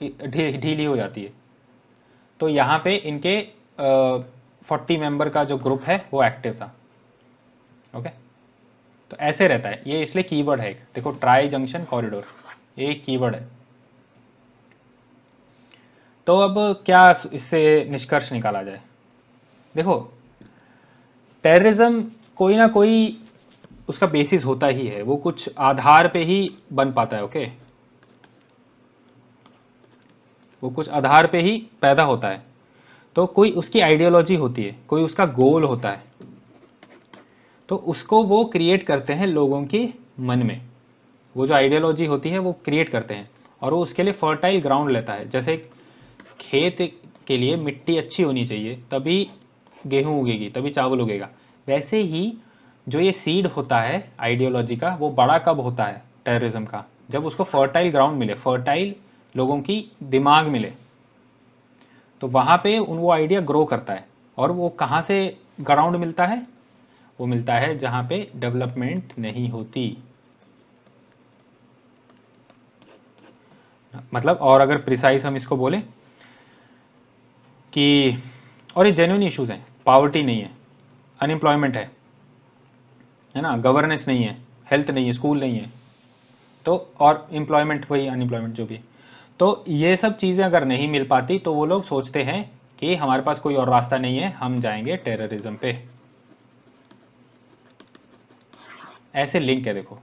ढीली हो जाती है। तो यहाँ पे इनके 40 मेंबर का जो ग्रुप है वो एक्टिव था। ओके, तो ऐसे रहता है ये, इसलिए कीवर्ड है। देखो ट्राई जंक्शन कॉरिडोर, ये कीवर्ड है। तो अब क्या इससे निष्कर्ष निकाला जाए? देखो टेररिज्म कोई ना कोई उसका बेसिस होता ही है, वो कुछ आधार पे ही बन पाता है। ओके, वो कुछ आधार पे ही पैदा होता है। तो कोई उसकी आइडियोलॉजी होती है, कोई उसका गोल होता है, तो उसको वो क्रिएट करते हैं लोगों के मन में। वो जो आइडियोलॉजी होती है वो क्रिएट करते हैं, और वो उसके लिए फर्टाइल ग्राउंड लेता है। जैसे खेत के लिए मिट्टी अच्छी होनी चाहिए, तभी गेहूँ उगेगी, तभी चावल उगेगा। वैसे ही जो ये सीड होता है आइडियोलॉजी का, वो बड़ा कब होता है टेररिज्म का? जब उसको फर्टाइल ग्राउंड मिले, फर्टाइल लोगों की दिमाग मिले, तो वहाँ पे वो आइडिया ग्रो करता है। और वो कहाँ से ग्राउंड मिलता है? वो मिलता है जहाँ पे डेवलपमेंट नहीं होती। मतलब और अगर प्रिसाइज हम इसको बोलें कि, और ये जेन्युइन इश्यूज हैं, पावर्टी नहीं है, अनएम्प्लॉयमेंट है ना, गवर्नेंस नहीं है, हेल्थ नहीं है, स्कूल नहीं है, तो और एम्प्लॉयमेंट वही अनएम्प्लॉयमेंट जो भी। तो ये सब चीज़ें अगर नहीं मिल पाती तो वो लोग सोचते हैं कि हमारे पास कोई और रास्ता नहीं है, हम जाएंगे टेररिज्म पे। ऐसे लिंक है देखो,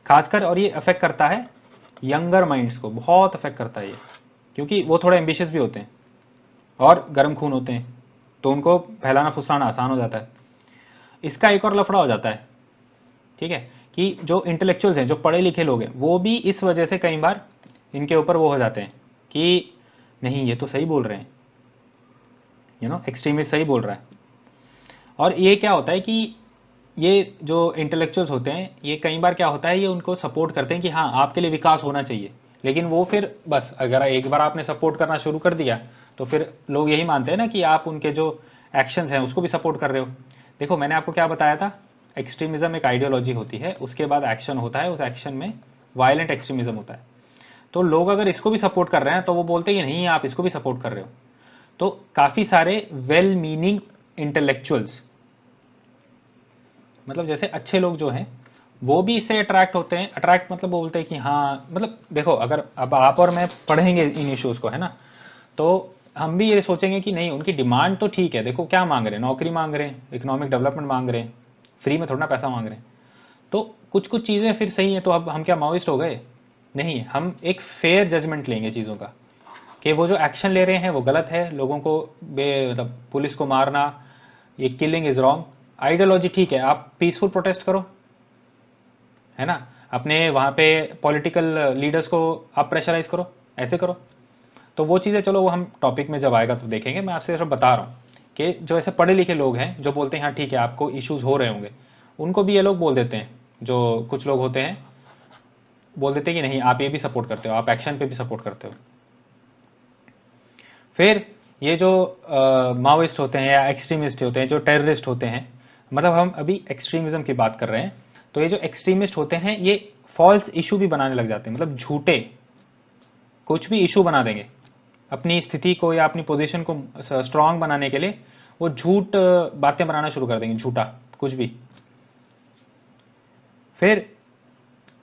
खासकर। और ये अफेक्ट करता है यंगर माइंड्स को, बहुत अफेक्ट करता है ये, क्योंकि वो थोड़ा एम्बिशियस भी होते हैं और गर्म खून होते हैं, तो उनको फैलाना फुसलाना आसान हो जाता है। इसका एक और लफड़ा हो जाता है, ठीक है, कि जो इंटेलेक्चुअल्स हैं, जो पढ़े लिखे लोग हैं, वो भी इस वजह से कई बार इनके ऊपर वो हो जाते हैं कि नहीं ये तो सही बोल रहे हैं, एक्सट्रीमिस्ट सही बोल रहा है। और ये क्या होता है कि ये जो इंटेलेक्चुअल्स होते हैं, ये कई बार क्या होता है, ये उनको सपोर्ट करते हैं कि हाँ आपके लिए विकास होना चाहिए। लेकिन वो फिर बस अगर एक बार आपने सपोर्ट करना शुरू कर दिया, तो फिर लोग यही मानते हैं ना कि आप उनके जो एक्शंस हैं उसको भी सपोर्ट कर रहे हो। देखो मैंने आपको क्या बताया था, एक्सट्रीमिज़म एक आइडियोलॉजी होती है, उसके बाद एक्शन होता है, उस एक्शन में वायलेंट एक्सट्रीमिज़म होता है। तो लोग अगर इसको भी सपोर्ट कर रहे हैं तो वो बोलते हैं कि नहीं आप इसको भी सपोर्ट कर रहे हो। तो काफ़ी सारे वेल मीनिंग इंटेलेक्चुअल्स, मतलब जैसे अच्छे लोग जो हैं, वो भी इससे अट्रैक्ट होते हैं। अट्रैक्ट मतलब बोलते हैं कि हाँ, मतलब देखो अगर अब आप और मैं पढ़ेंगे इन इश्यूज़ को, है ना, तो हम भी ये सोचेंगे कि नहीं उनकी डिमांड तो ठीक है, देखो क्या मांग रहे हैं, नौकरी मांग रहे हैं, इकोनॉमिक डेवलपमेंट मांग रहे हैं, फ्री में थोड़ा ना पैसा मांग रहे हैं। तो कुछ कुछ चीज़ें फिर सही हैं, तो अब हम क्या माओइस्ट हो गए? नहीं, हम एक फेयर जजमेंट लेंगे चीज़ों का, कि वो जो एक्शन ले रहे हैं वो गलत है, लोगों को मतलब पुलिस को मारना, ये किलिंग इज़ रॉन्ग। आइडियोलॉजी ठीक है, आप पीसफुल प्रोटेस्ट करो, है ना, अपने वहाँ पे पॉलिटिकल लीडर्स को आप प्रेशराइज करो, ऐसे करो। तो वो चीज़ें चलो वो हम टॉपिक में जब आएगा तो देखेंगे। मैं आपसे सिर्फ बता रहा हूँ कि जो ऐसे पढ़े लिखे लोग हैं जो बोलते हैं हाँ ठीक है आपको इश्यूज हो रहे होंगे, उनको भी ये लोग बोल देते हैं, जो कुछ लोग होते हैं बोल देते हैं कि नहीं आप ये भी सपोर्ट करते हो, आप एक्शन पे भी सपोर्ट करते हो। फिर ये जो माओइस्ट होते हैं या एक्सट्रीमिस्ट होते हैं, जो टेररिस्ट होते हैं, मतलब हम अभी एक्सट्रीमिज्म की बात कर रहे हैं, तो ये जो एक्सट्रीमिस्ट होते हैं ये फॉल्स इशू भी बनाने लग जाते हैं, मतलब झूठे कुछ भी इशू बना देंगे अपनी स्थिति को या अपनी पोजीशन को स्ट्रांग बनाने के लिए। वो झूठ बातें बनाना शुरू कर देंगे, झूठा कुछ भी। फिर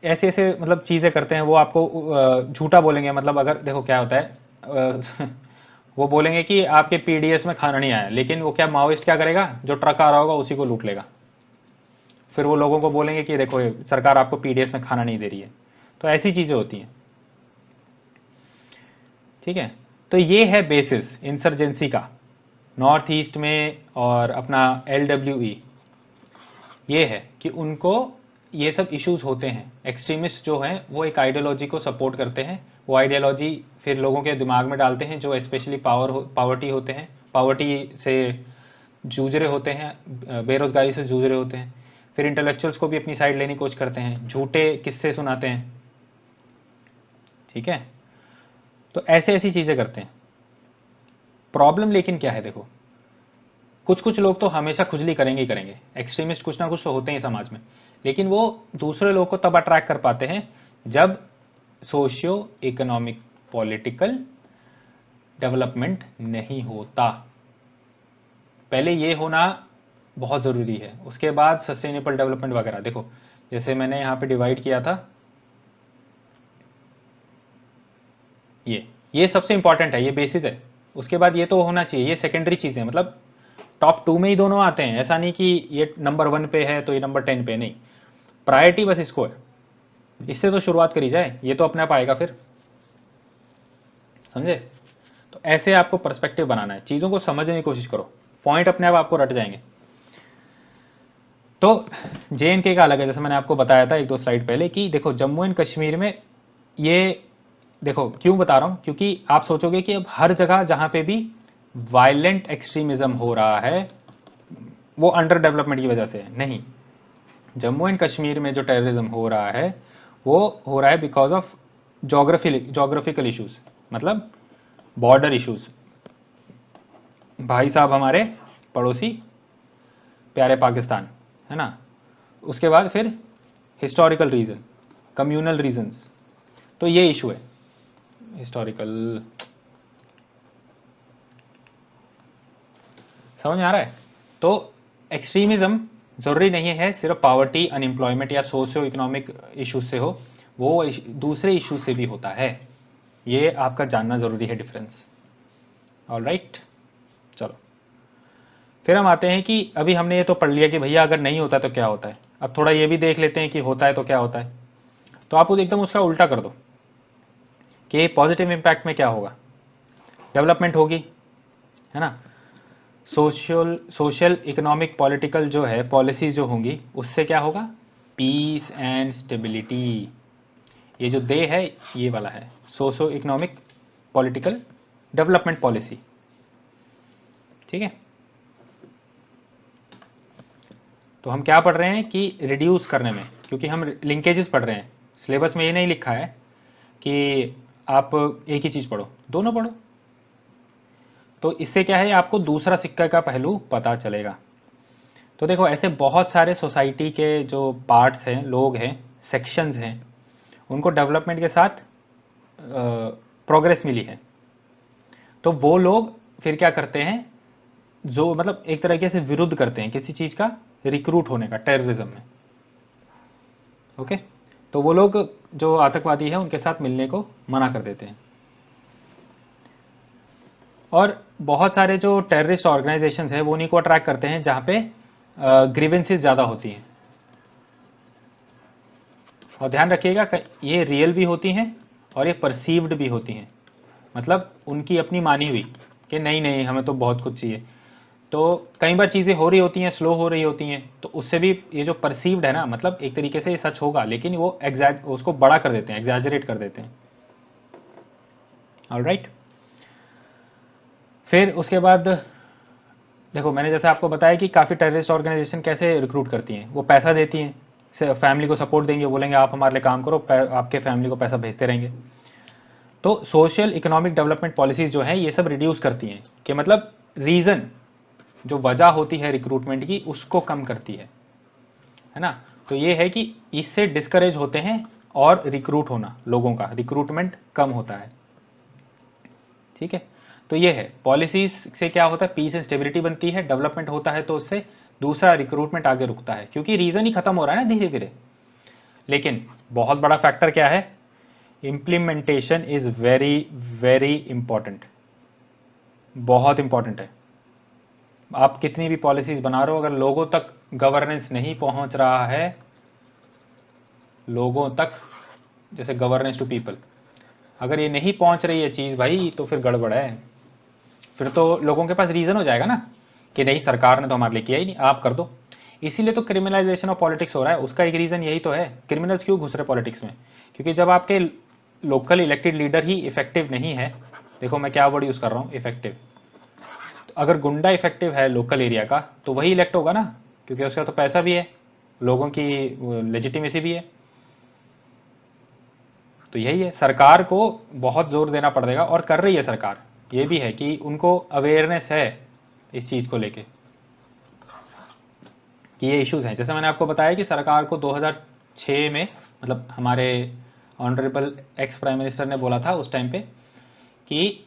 ऐसे ऐसे मतलब चीज़ें करते हैं, वो आपको झूठा बोलेंगे। मतलब अगर देखो क्या होता है वो बोलेंगे कि आपके पीडीएस में खाना नहीं आया, लेकिन वो क्या माओइस्ट क्या करेगा, जो ट्रक आ रहा होगा उसी को लूट लेगा। फिर वो लोगों को बोलेंगे कि देखो ये सरकार आपको पीडीएस में खाना नहीं दे रही है। तो ऐसी चीज़ें होती हैं, ठीक है। तो ये है बेसिस इंसर्जेंसी का नॉर्थ ईस्ट में। और अपना LWE ये है कि उनको ये सब इश्यूज होते हैं। एक्सट्रीमिस्ट जो हैं वो एक आइडियोलॉजी को सपोर्ट करते हैं, वो आइडियोलॉजी फिर लोगों के दिमाग में डालते हैं जो स्पेशली पावर्टी होते हैं, पावर्टी से जूझ रहे होते हैं, बेरोजगारी से जूझ रहे होते हैं। फिर इंटेलेक्चुअल्स को भी अपनी साइड लेने की कोशिश करते हैं, झूठे किस्से सुनाते हैं, ठीक है। तो ऐसे ऐसी चीज़ें करते हैं। प्रॉब्लम लेकिन क्या है, देखो कुछ कुछ लोग तो हमेशा खुजली करेंगे ही करेंगे, एक्सट्रीमिस्ट कुछ ना कुछ तो होते हैं समाज में, लेकिन वो दूसरे लोग को तब अट्रैक्ट कर पाते हैं जब सोशियो इकोनॉमिक पॉलिटिकल डेवलपमेंट नहीं होता। पहले ये होना बहुत ज़रूरी है, उसके बाद सस्टेनेबल डेवलपमेंट वगैरह। देखो जैसे मैंने यहाँ पे डिवाइड किया था, ये सबसे इंपॉर्टेंट है, ये बेसिस है। उसके बाद ये तो होना चाहिए, ये सेकेंडरी चीज़ें, मतलब टॉप 2 में ही दोनों आते हैं। ऐसा नहीं कि ये नंबर 1 पे है तो ये नंबर 10 पे, नहीं, प्रायोरिटी बस इसको है, इससे तो शुरुआत करी जाए, ये तो अपने आप आएगा फिर, समझे। तो ऐसे आपको पर्सपेक्टिव बनाना है, चीज़ों को समझने की कोशिश करो, पॉइंट अपने आप आपको रट जाएंगे। तो JNK का अलग है, जैसे मैंने आपको बताया था 1-2 स्लाइड पहले कि देखो जम्मू एंड कश्मीर में ये, देखो क्यों बता रहा हूँ, क्योंकि आप सोचोगे कि अब हर जगह जहाँ पे भी वायलेंट एक्सट्रीमिज्म हो रहा है वो अंडर डेवलपमेंट की वजह से है, नहीं। जम्मू एंड कश्मीर में जो टेररिज्म हो रहा है वो हो रहा है बिकॉज ऑफ जोग्राफिकल इश्यूज, मतलब बॉर्डर इश्यूज। भाई साहब हमारे पड़ोसी प्यारे पाकिस्तान, है ना। उसके बाद फिर हिस्टोरिकल रीज़न, कम्युनल रीजंस, तो ये इशू है हिस्टोरिकल, समझ में आ रहा है। तो एक्सट्रीमिज्म ज़रूरी नहीं है सिर्फ पावर्टी, अनएम्प्लॉयमेंट या सोशियो इकोनॉमिक इश्यूज से हो, वो दूसरे इशू से भी होता है, ये आपका जानना ज़रूरी है डिफरेंस। ऑलराइट, चलो फिर हम आते हैं कि अभी हमने ये तो पढ़ लिया कि भैया अगर नहीं होता तो क्या होता है। अब थोड़ा ये भी देख लेते हैं कि होता है तो क्या होता है। तो आप एकदम उसका उल्टा कर दो कि पॉजिटिव इम्पैक्ट में क्या होगा, डेवलपमेंट होगी, है ना। सोशल इकोनॉमिक पॉलिटिकल जो है पॉलिसीज जो होंगी उससे क्या होगा, पीस एंड स्टेबिलिटी। ये जो दे है ये वाला है socio economic political development policy, ठीक है। तो हम क्या पढ़ रहे हैं कि रिड्यूस करने में, क्योंकि हम लिंकेजेस पढ़ रहे हैं, सिलेबस में ये नहीं लिखा है कि आप एक ही चीज़ पढ़ो, दोनों पढ़ो। तो इससे क्या है, आपको दूसरा सिक्का का पहलू पता चलेगा। तो देखो ऐसे बहुत सारे सोसाइटी के जो पार्ट्स हैं, लोग हैं, सेक्शंस हैं, उनको डेवलपमेंट के साथ प्रोग्रेस मिली है। तो वो लोग फिर क्या करते हैं, जो मतलब एक तरीके से विरुद्ध करते हैं किसी चीज़ का रिक्रूट होने का टेररिज्म में, ओके। तो वो लोग जो आतंकवादी हैं उनके साथ मिलने को मना कर देते हैं। और बहुत सारे जो टेररिस्ट ऑर्गेनाइजेशंस हैं वो उन्हीं को अट्रैक्ट करते हैं जहाँ पे ग्रीवेंसेस ज़्यादा होती हैं। और ध्यान रखिएगा ये रियल भी होती हैं और ये परसीव्ड भी होती हैं, मतलब उनकी अपनी मानी हुई कि नहीं नहीं हमें तो बहुत कुछ चाहिए। तो कई बार चीज़ें हो रही होती हैं, स्लो हो रही होती हैं, तो उससे भी ये जो परसीव्ड है ना, मतलब एक तरीके से ये सच होगा लेकिन वो उसको बड़ा कर देते हैं, एग्जैजरेट कर देते हैं। ऑलराइट, फिर उसके बाद देखो मैंने जैसे आपको बताया कि काफ़ी टेररिस्ट ऑर्गेनाइजेशन कैसे रिक्रूट करती हैं, वो पैसा देती हैं, फैमिली को सपोर्ट देंगे, बोलेंगे आप हमारे लिए काम करो, आपके फैमिली को पैसा भेजते रहेंगे। तो सोशल इकोनॉमिक डेवलपमेंट पॉलिसीज़ जो हैं ये सब रिड्यूस करती हैं, कि मतलब रीज़न जो वजह होती है रिक्रूटमेंट की उसको कम करती है ना। तो ये है कि इससे डिस्करेज होते हैं और रिक्रूट होना, लोगों का रिक्रूटमेंट कम होता है, ठीक है। तो ये है पॉलिसीज से क्या होता है, पीस एंड स्टेबिलिटी बनती है, डेवलपमेंट होता है तो उससे दूसरा रिक्रूटमेंट आगे रुकता है, क्योंकि रीज़न ही खत्म हो रहा है ना धीरे धीरे। लेकिन बहुत बड़ा फैक्टर क्या है, implementation is very very important, बहुत इंपॉर्टेंट है। आप कितनी भी पॉलिसीज बना रहे हो, अगर लोगों तक गवर्नेंस नहीं पहुंच रहा है, लोगों तक, जैसे गवर्नेंस टू पीपल, अगर ये नहीं पहुंच रही है चीज़ भाई, तो फिर गड़बड़ है। फिर तो लोगों के पास रीज़न हो जाएगा ना कि नहीं, सरकार ने तो हमारे लिए किया ही नहीं, आप कर दो। इसीलिए तो क्रिमिनलाइजेशन ऑफ पॉलिटिक्स हो रहा है। उसका एक रीज़न यही तो है, क्रिमिनल्स क्यों घुस रहे पॉलिटिक्स में, क्योंकि जब आपके लोकल इलेक्टेड लीडर ही इफेक्टिव नहीं है, देखो मैं क्या वर्ड यूज़ कर रहा हूँ, इफेक्टिव, तो अगर गुंडा इफेक्टिव है लोकल एरिया का, तो वही इलेक्ट होगा ना, क्योंकि उसका तो पैसा भी है, लोगों की लेजिटिमेसी भी है। तो यही है, सरकार को बहुत ज़ोर देना पड़ेगा, और कर रही है सरकार। ये भी है कि उनको अवेयरनेस है इस चीज़ को लेके कि ये इश्यूज़ हैं। जैसे मैंने आपको बताया कि सरकार को 2006 में, मतलब हमारे ऑनरेबल एक्स प्राइम मिनिस्टर ने बोला था उस टाइम पे कि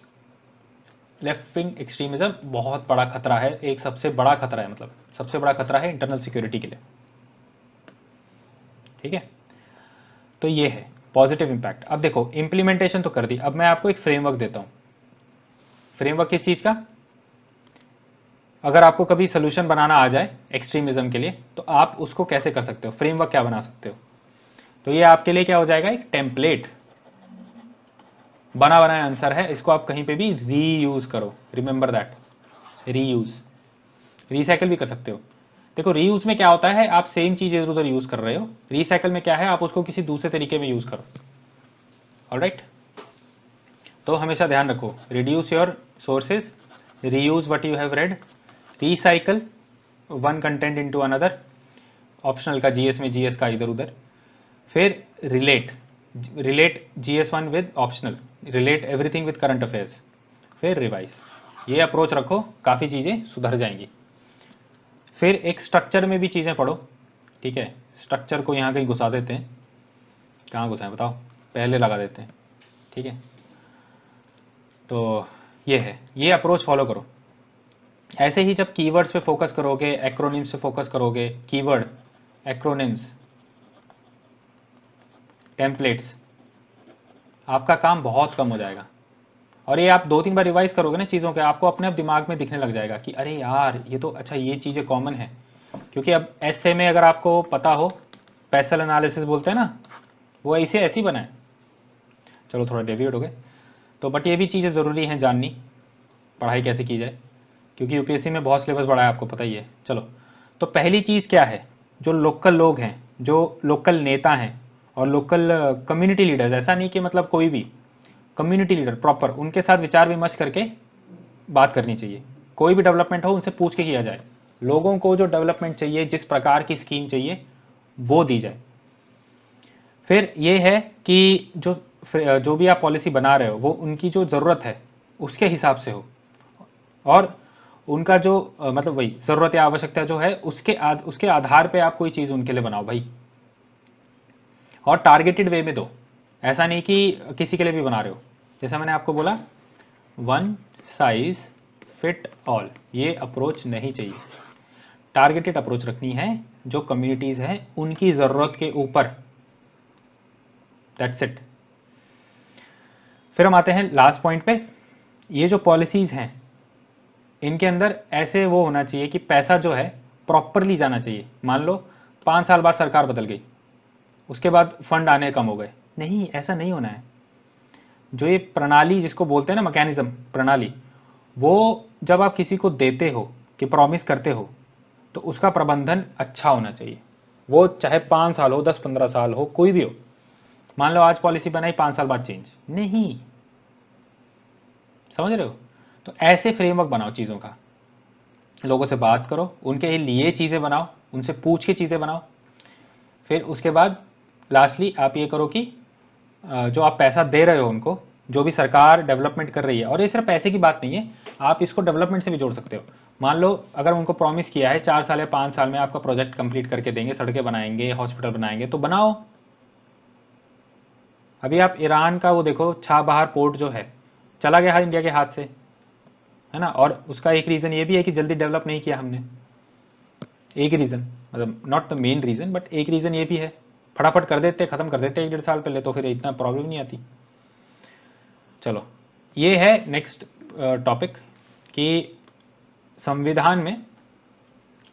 लेफ्ट विंग एक्सट्रीमिज़म बहुत बड़ा खतरा है, एक सबसे बड़ा खतरा है, मतलब सबसे बड़ा खतरा है इंटरनल सिक्योरिटी के लिए। ठीक है, तो ये है पॉजिटिव इम्पैक्ट। अब देखो इम्प्लीमेंटेशन तो कर दी, अब मैं आपको एक फ्रेमवर्क देता हूँ। फ्रेमवर्क किस चीज़ का, अगर आपको कभी सोल्यूशन बनाना आ जाए एक्सट्रीमिज्म के लिए, तो आप उसको कैसे कर सकते हो, फ्रेमवर्क क्या बना सकते हो। तो ये आपके लिए क्या हो जाएगा, एक टेम्पलेट, बना बनाया आंसर है, इसको आप कहीं पे भी रीयूज़ करो, रिमेंबर दैट, रीयूज़, रिसाइकिल भी कर सकते हो। देखो रीयूज़ में क्या होता है, आप सेम चीज़ इधर उधर यूज़ कर रहे हो, रिसाइकिल में क्या है, आप उसको किसी दूसरे तरीके में यूज़ करो। ऑलराइट, तो हमेशा ध्यान रखो, reduce your sources, reuse what you have read, recycle one content into another, optional का जीएस में जीएस का इधर उधर, फिर relate, relate GS1 with optional, relate everything with current affairs, फिर रिवाइज। ये अप्रोच रखो, काफ़ी चीज़ें सुधर जाएंगी। फिर एक स्ट्रक्चर में भी चीज़ें पढ़ो, ठीक है, स्ट्रक्चर को यहाँ कहीं घुसा देते हैं, कहाँ घुसाएं बताओ, पहले लगा देते हैं, ठीक है। तो ये है, ये अप्रोच फॉलो करो। ऐसे ही जब कीवर्ड्स पे फोकस करोगे, एक्रोनिम्स पे फोकस करोगे, कीवर्ड, एक्रोनिम्स, टेम्पलेट्स, आपका काम बहुत कम हो जाएगा। और ये आप 2-3 बार रिवाइज करोगे ना चीज़ों के, आपको अपने आप दिमाग में दिखने लग जाएगा कि अरे यार ये तो अच्छा, ये चीज़ें कॉमन है। क्योंकि अब ऐसे में अगर आपको पता हो, पैसल एनालिसिस बोलते हैं ना, वो ऐसे ऐसे ही बना है। चलो थोड़ा डेविएट हो गए, तो बट ये भी चीज़ें ज़रूरी हैं जाननी, पढ़ाई कैसे की जाए, क्योंकि यूपीएससी में बहुत सिलेबस बड़ा है, आपको पता ही है। चलो, तो पहली चीज़ क्या है, जो लोकल लोग हैं, जो लोकल नेता हैं और लोकल कम्युनिटी लीडर्स, ऐसा नहीं कि मतलब कोई भी कम्युनिटी लीडर प्रॉपर, उनके साथ विचार विमर्श करके बात करनी चाहिए। कोई भी डेवलपमेंट हो उनसे पूछ के किया जाए, लोगों को जो डेवलपमेंट चाहिए, जिस प्रकार की स्कीम चाहिए वो दी जाए। फिर ये है कि जो भी आप पॉलिसी बना रहे हो वो उनकी जो ज़रूरत है उसके हिसाब से हो, और उनका जो मतलब वही ज़रूरत या आवश्यकता जो है उसके आधार पे आप कोई चीज़ उनके लिए बनाओ भाई, और टारगेटेड वे में दो। ऐसा नहीं कि किसी के लिए भी बना रहे हो, जैसा मैंने आपको बोला वन साइज फिट ऑल, ये अप्रोच नहीं चाहिए। टारगेटेड अप्रोच रखनी है, जो कम्युनिटीज़ हैं उनकी ज़रूरत के ऊपर, दैट्स इट। फिर हम आते हैं लास्ट पॉइंट पे, ये जो पॉलिसीज़ हैं इनके अंदर ऐसे वो होना चाहिए कि पैसा जो है प्रॉपरली जाना चाहिए। मान लो 5 साल बाद सरकार बदल गई, उसके बाद फंड आने कम हो गए, नहीं, ऐसा नहीं होना है। जो ये प्रणाली जिसको बोलते हैं ना, मैकेनिज्म, प्रणाली, वो जब आप किसी को देते हो कि प्रॉमिस करते हो, तो उसका प्रबंधन अच्छा होना चाहिए। वो चाहे 5 साल हो, 10-15 साल हो, कोई भी हो। मान लो आज पॉलिसी बनाई, 5 साल बाद चेंज नहीं, समझ रहे हो। तो ऐसे फ्रेमवर्क बनाओ चीज़ों का, लोगों से बात करो, उनके लिए चीज़ें बनाओ, उनसे पूछ के चीज़ें बनाओ। फिर उसके बाद लास्टली आप ये करो कि जो आप पैसा दे रहे हो उनको, जो भी सरकार डेवलपमेंट कर रही है, और ये सिर्फ पैसे की बात नहीं है, आप इसको डेवलपमेंट से भी जोड़ सकते हो। मान लो अगर उनको प्रॉमिस किया है 4 साल या 5 साल में आपका प्रोजेक्ट कंप्लीट करके देंगे, सड़कें बनाएंगे, हॉस्पिटल बनाएंगे, तो बनाओ। अभी आप ईरान का वो देखो, छाबहार पोर्ट जो है चला गया है इंडिया के हाथ से, है ना, और उसका एक रीज़न ये भी है कि जल्दी डेवलप नहीं किया हमने। एक रीज़न, मतलब not the main reason, but एक रीज़न ये भी है, फटाफट कर देते, ख़त्म कर देते 1-1.5 साल पहले, तो फिर इतना प्रॉब्लम नहीं आती। चलो, ये है नेक्स्ट टॉपिक कि संविधान में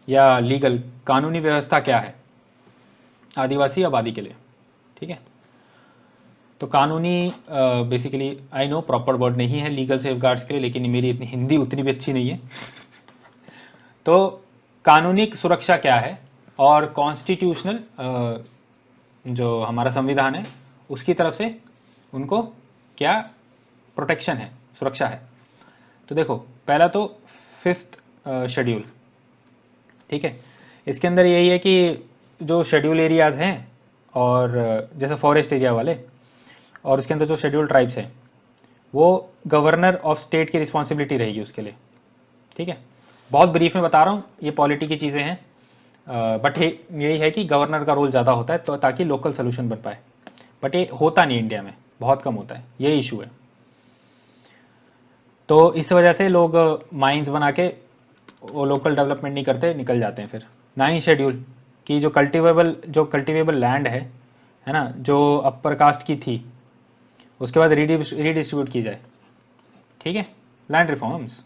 या लीगल कानूनी व्यवस्था क्या है आदिवासी आबादी के लिए, ठीक है। तो कानूनी basically I know proper word नहीं है लीगल सेफगार्ड्स के लिए, लेकिन मेरी इतनी हिंदी उतनी भी अच्छी नहीं है। तो कानूनी सुरक्षा क्या है और कॉन्स्टिट्यूशनल जो हमारा संविधान है उसकी तरफ से उनको क्या प्रोटेक्शन है, सुरक्षा है। तो देखो पहला तो 5th शेड्यूल, ठीक है। इसके अंदर यही है कि जो शेड्यूल एरियाज़ हैं और जैसे फॉरेस्ट एरिया वाले, और उसके अंदर जो शेड्यूल ट्राइब्स हैं वो गवर्नर ऑफ स्टेट की रिस्पॉन्सिबिलिटी रहेगी उसके लिए, ठीक है। बहुत ब्रीफ में बता रहा हूँ, ये पॉलिटी की चीज़ें हैं, बट यही है कि गवर्नर का रोल ज़्यादा होता है तो ताकि लोकल सोल्यूशन बन पाए, बट ये होता नहीं इंडिया में, बहुत कम होता है, ये इशू है। तो इस वजह से लोग माइंस बना के वो लोकल डेवलपमेंट नहीं करते, निकल जाते हैं। फिर 9 शेड्यूल की जो कल्टिवेबल लैंड है ना, जो अपर कास्ट की थी उसके बाद रीडिस्ट्रीब्यूट की जाए, ठीक है, लैंड रिफॉर्म्स।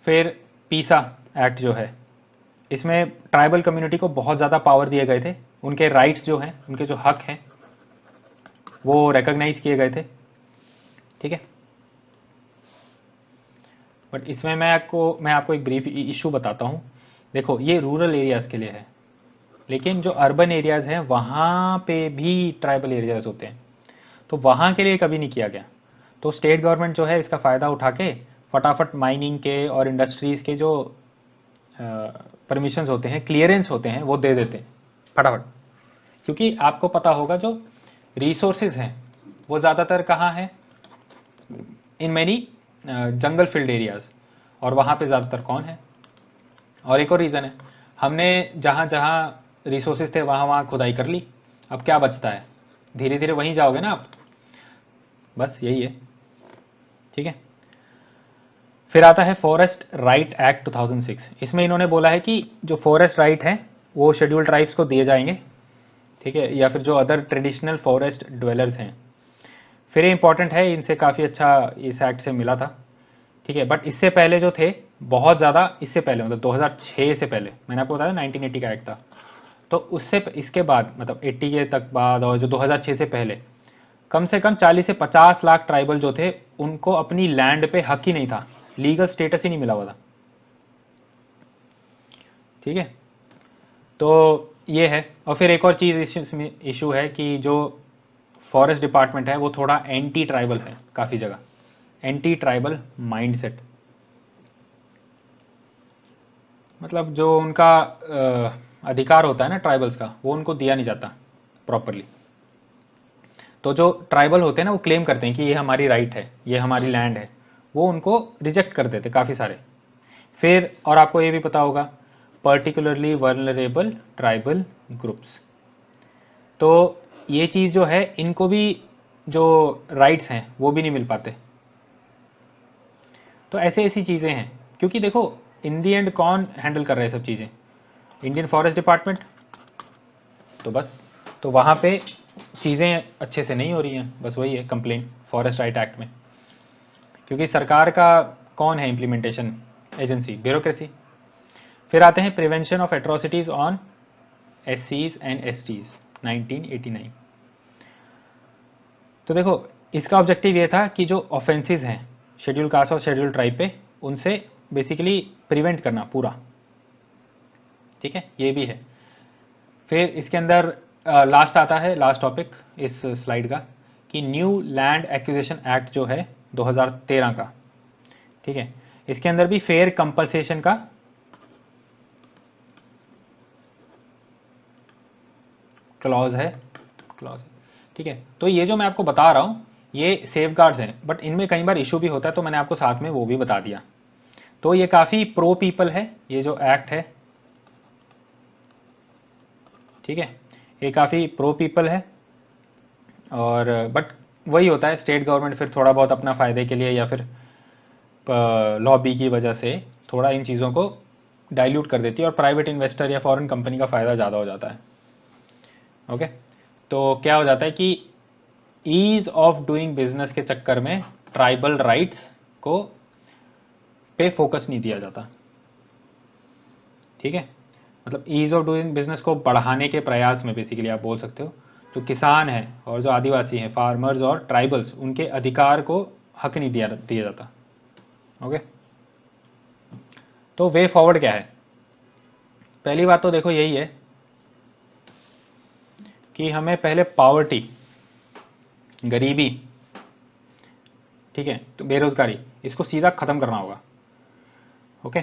फिर पीसा एक्ट जो है, इसमें ट्राइबल कम्युनिटी को बहुत ज़्यादा पावर दिए गए थे, उनके राइट्स जो हैं, उनके जो हक हैं वो रिकॉग्नाइज किए गए थे, ठीक है। बट इसमें मैं आपको एक ब्रीफ इशू बताता हूँ। देखो ये रूरल एरियाज़ के लिए है, लेकिन जो अर्बन एरियाज़ हैं वहाँ पे भी ट्राइबल एरियाज़ होते हैं, तो वहाँ के लिए कभी नहीं किया गया। तो स्टेट गवर्नमेंट जो है इसका फ़ायदा उठा के फटाफट माइनिंग के और इंडस्ट्रीज़ के जो परमिशंस होते हैं, क्लियरेंस होते हैं, वो दे देते हैं फटाफट। क्योंकि आपको पता होगा जो रिसोर्सेज हैं वो ज़्यादातर कहाँ हैं, in many jungle field areas, और वहाँ पे ज़्यादातर कौन है। और एक और रीज़न है, हमने जहाँ जहाँ रिसोर्सेज थे वहाँ वहाँ खुदाई कर ली, अब क्या बचता है, धीरे धीरे वहीं जाओगे ना आप, बस यही है, ठीक है। फिर आता है फॉरेस्ट राइट एक्ट 2006। इसमें इन्होंने बोला है कि जो फॉरेस्ट राइट है वो शेड्यूल ट्राइब्स को दिए जाएंगे, ठीक है, या फिर जो अदर ट्रेडिशनल फॉरेस्ट ड्वेलर्स हैं। फिर ये इंपॉर्टेंट है, इनसे काफ़ी अच्छा इस एक्ट से मिला था, ठीक है। बट इससे पहले जो थे बहुत ज़्यादा, इससे पहले मतलब 2006 से पहले, मैंने आपको बताया 1980 का एक्ट था, तो उससे इसके बाद मतलब 80 के तक बाद और जो 2006 से पहले कम से कम 40 से 50 लाख ट्राइबल जो थे उनको अपनी लैंड पे हक ही नहीं था, लीगल स्टेटस ही नहीं मिला हुआ था, ठीक है। तो ये है। और फिर एक और चीज़ इसमें इशू है कि जो फॉरेस्ट डिपार्टमेंट है वो थोड़ा एंटी ट्राइबल है, काफ़ी जगह एंटी ट्राइबल माइंडसेट, मतलब जो उनका अधिकार होता है ना ट्राइबल्स का, वो उनको दिया नहीं जाता प्रॉपरली। तो जो ट्राइबल होते हैं ना वो क्लेम करते हैं कि ये हमारी राइट है, ये हमारी लैंड है, वो उनको रिजेक्ट कर देते काफ़ी सारे। फिर और आपको ये भी पता होगा पर्टिकुलरली वर्नरेबल ट्राइबल ग्रुप्स, तो ये चीज़ जो है इनको भी जो राइट्स हैं वो भी नहीं मिल पाते। तो ऐसे ऐसी चीज़ें हैं, क्योंकि देखो इन दी एंड कौन हैंडल कर रहे हैं सब चीज़ें, इंडियन फॉरेस्ट डिपार्टमेंट, तो बस तो वहाँ पे चीज़ें अच्छे से नहीं हो रही हैं, बस वही है कंप्लेन फॉरेस्ट राइट एक्ट में। क्योंकि सरकार का कौन है इम्प्लीमेंटेशन एजेंसी, ब्यूरोक्रेसी। फिर आते हैं prevention of atrocities on SCs and STs 1989। तो देखो इसका ऑब्जेक्टिव ये था कि जो ऑफेंसेस हैं शेड्यूल कास्ट और शेड्यूल ट्राइब पे, उनसे बेसिकली प्रिवेंट करना पूरा, ठीक है, ये भी है। फिर इसके अंदर लास्ट आता है, लास्ट टॉपिक इस स्लाइड का, कि न्यू लैंड एक्विजिशन एक्ट जो है 2013 का, ठीक है, इसके अंदर भी फेयर कंपनसेशन का क्लॉज है, ठीक है। तो ये जो मैं आपको बता रहा हूँ ये सेफगार्ड्स हैं, बट इनमें कई बार इशू भी होता है, तो मैंने आपको साथ में वो भी बता दिया। तो ये काफ़ी प्रो पीपल है ये जो एक्ट है, ठीक है, ये काफ़ी प्रो पीपल है। और बट वही होता है, स्टेट गवर्नमेंट फिर थोड़ा बहुत अपना फ़ायदे के लिए या फिर लॉबी की वजह से थोड़ा इन चीज़ों को डाइल्यूट कर देती है, और प्राइवेट इन्वेस्टर या फॉरेन कंपनी का फ़ायदा ज़्यादा हो जाता है। ओके, तो क्या हो जाता है कि ईज़ ऑफ डूइंग बिजनेस के चक्कर में ट्राइबल राइट्स को पे फोकस नहीं दिया जाता, ठीक है, मतलब ईज़ ऑफ डूइंग बिजनेस को बढ़ाने के प्रयास में बेसिकली आप बोल सकते हो जो किसान हैं और जो आदिवासी हैं, फार्मर्स और ट्राइबल्स, उनके अधिकार को हक नहीं दिया जाता। ओके, तो वे फॉरवर्ड क्या है? पहली बात तो देखो यही है कि हमें पहले पॉवर्टी, गरीबी, ठीक है, तो बेरोजगारी, इसको सीधा ख़त्म करना होगा। ओके,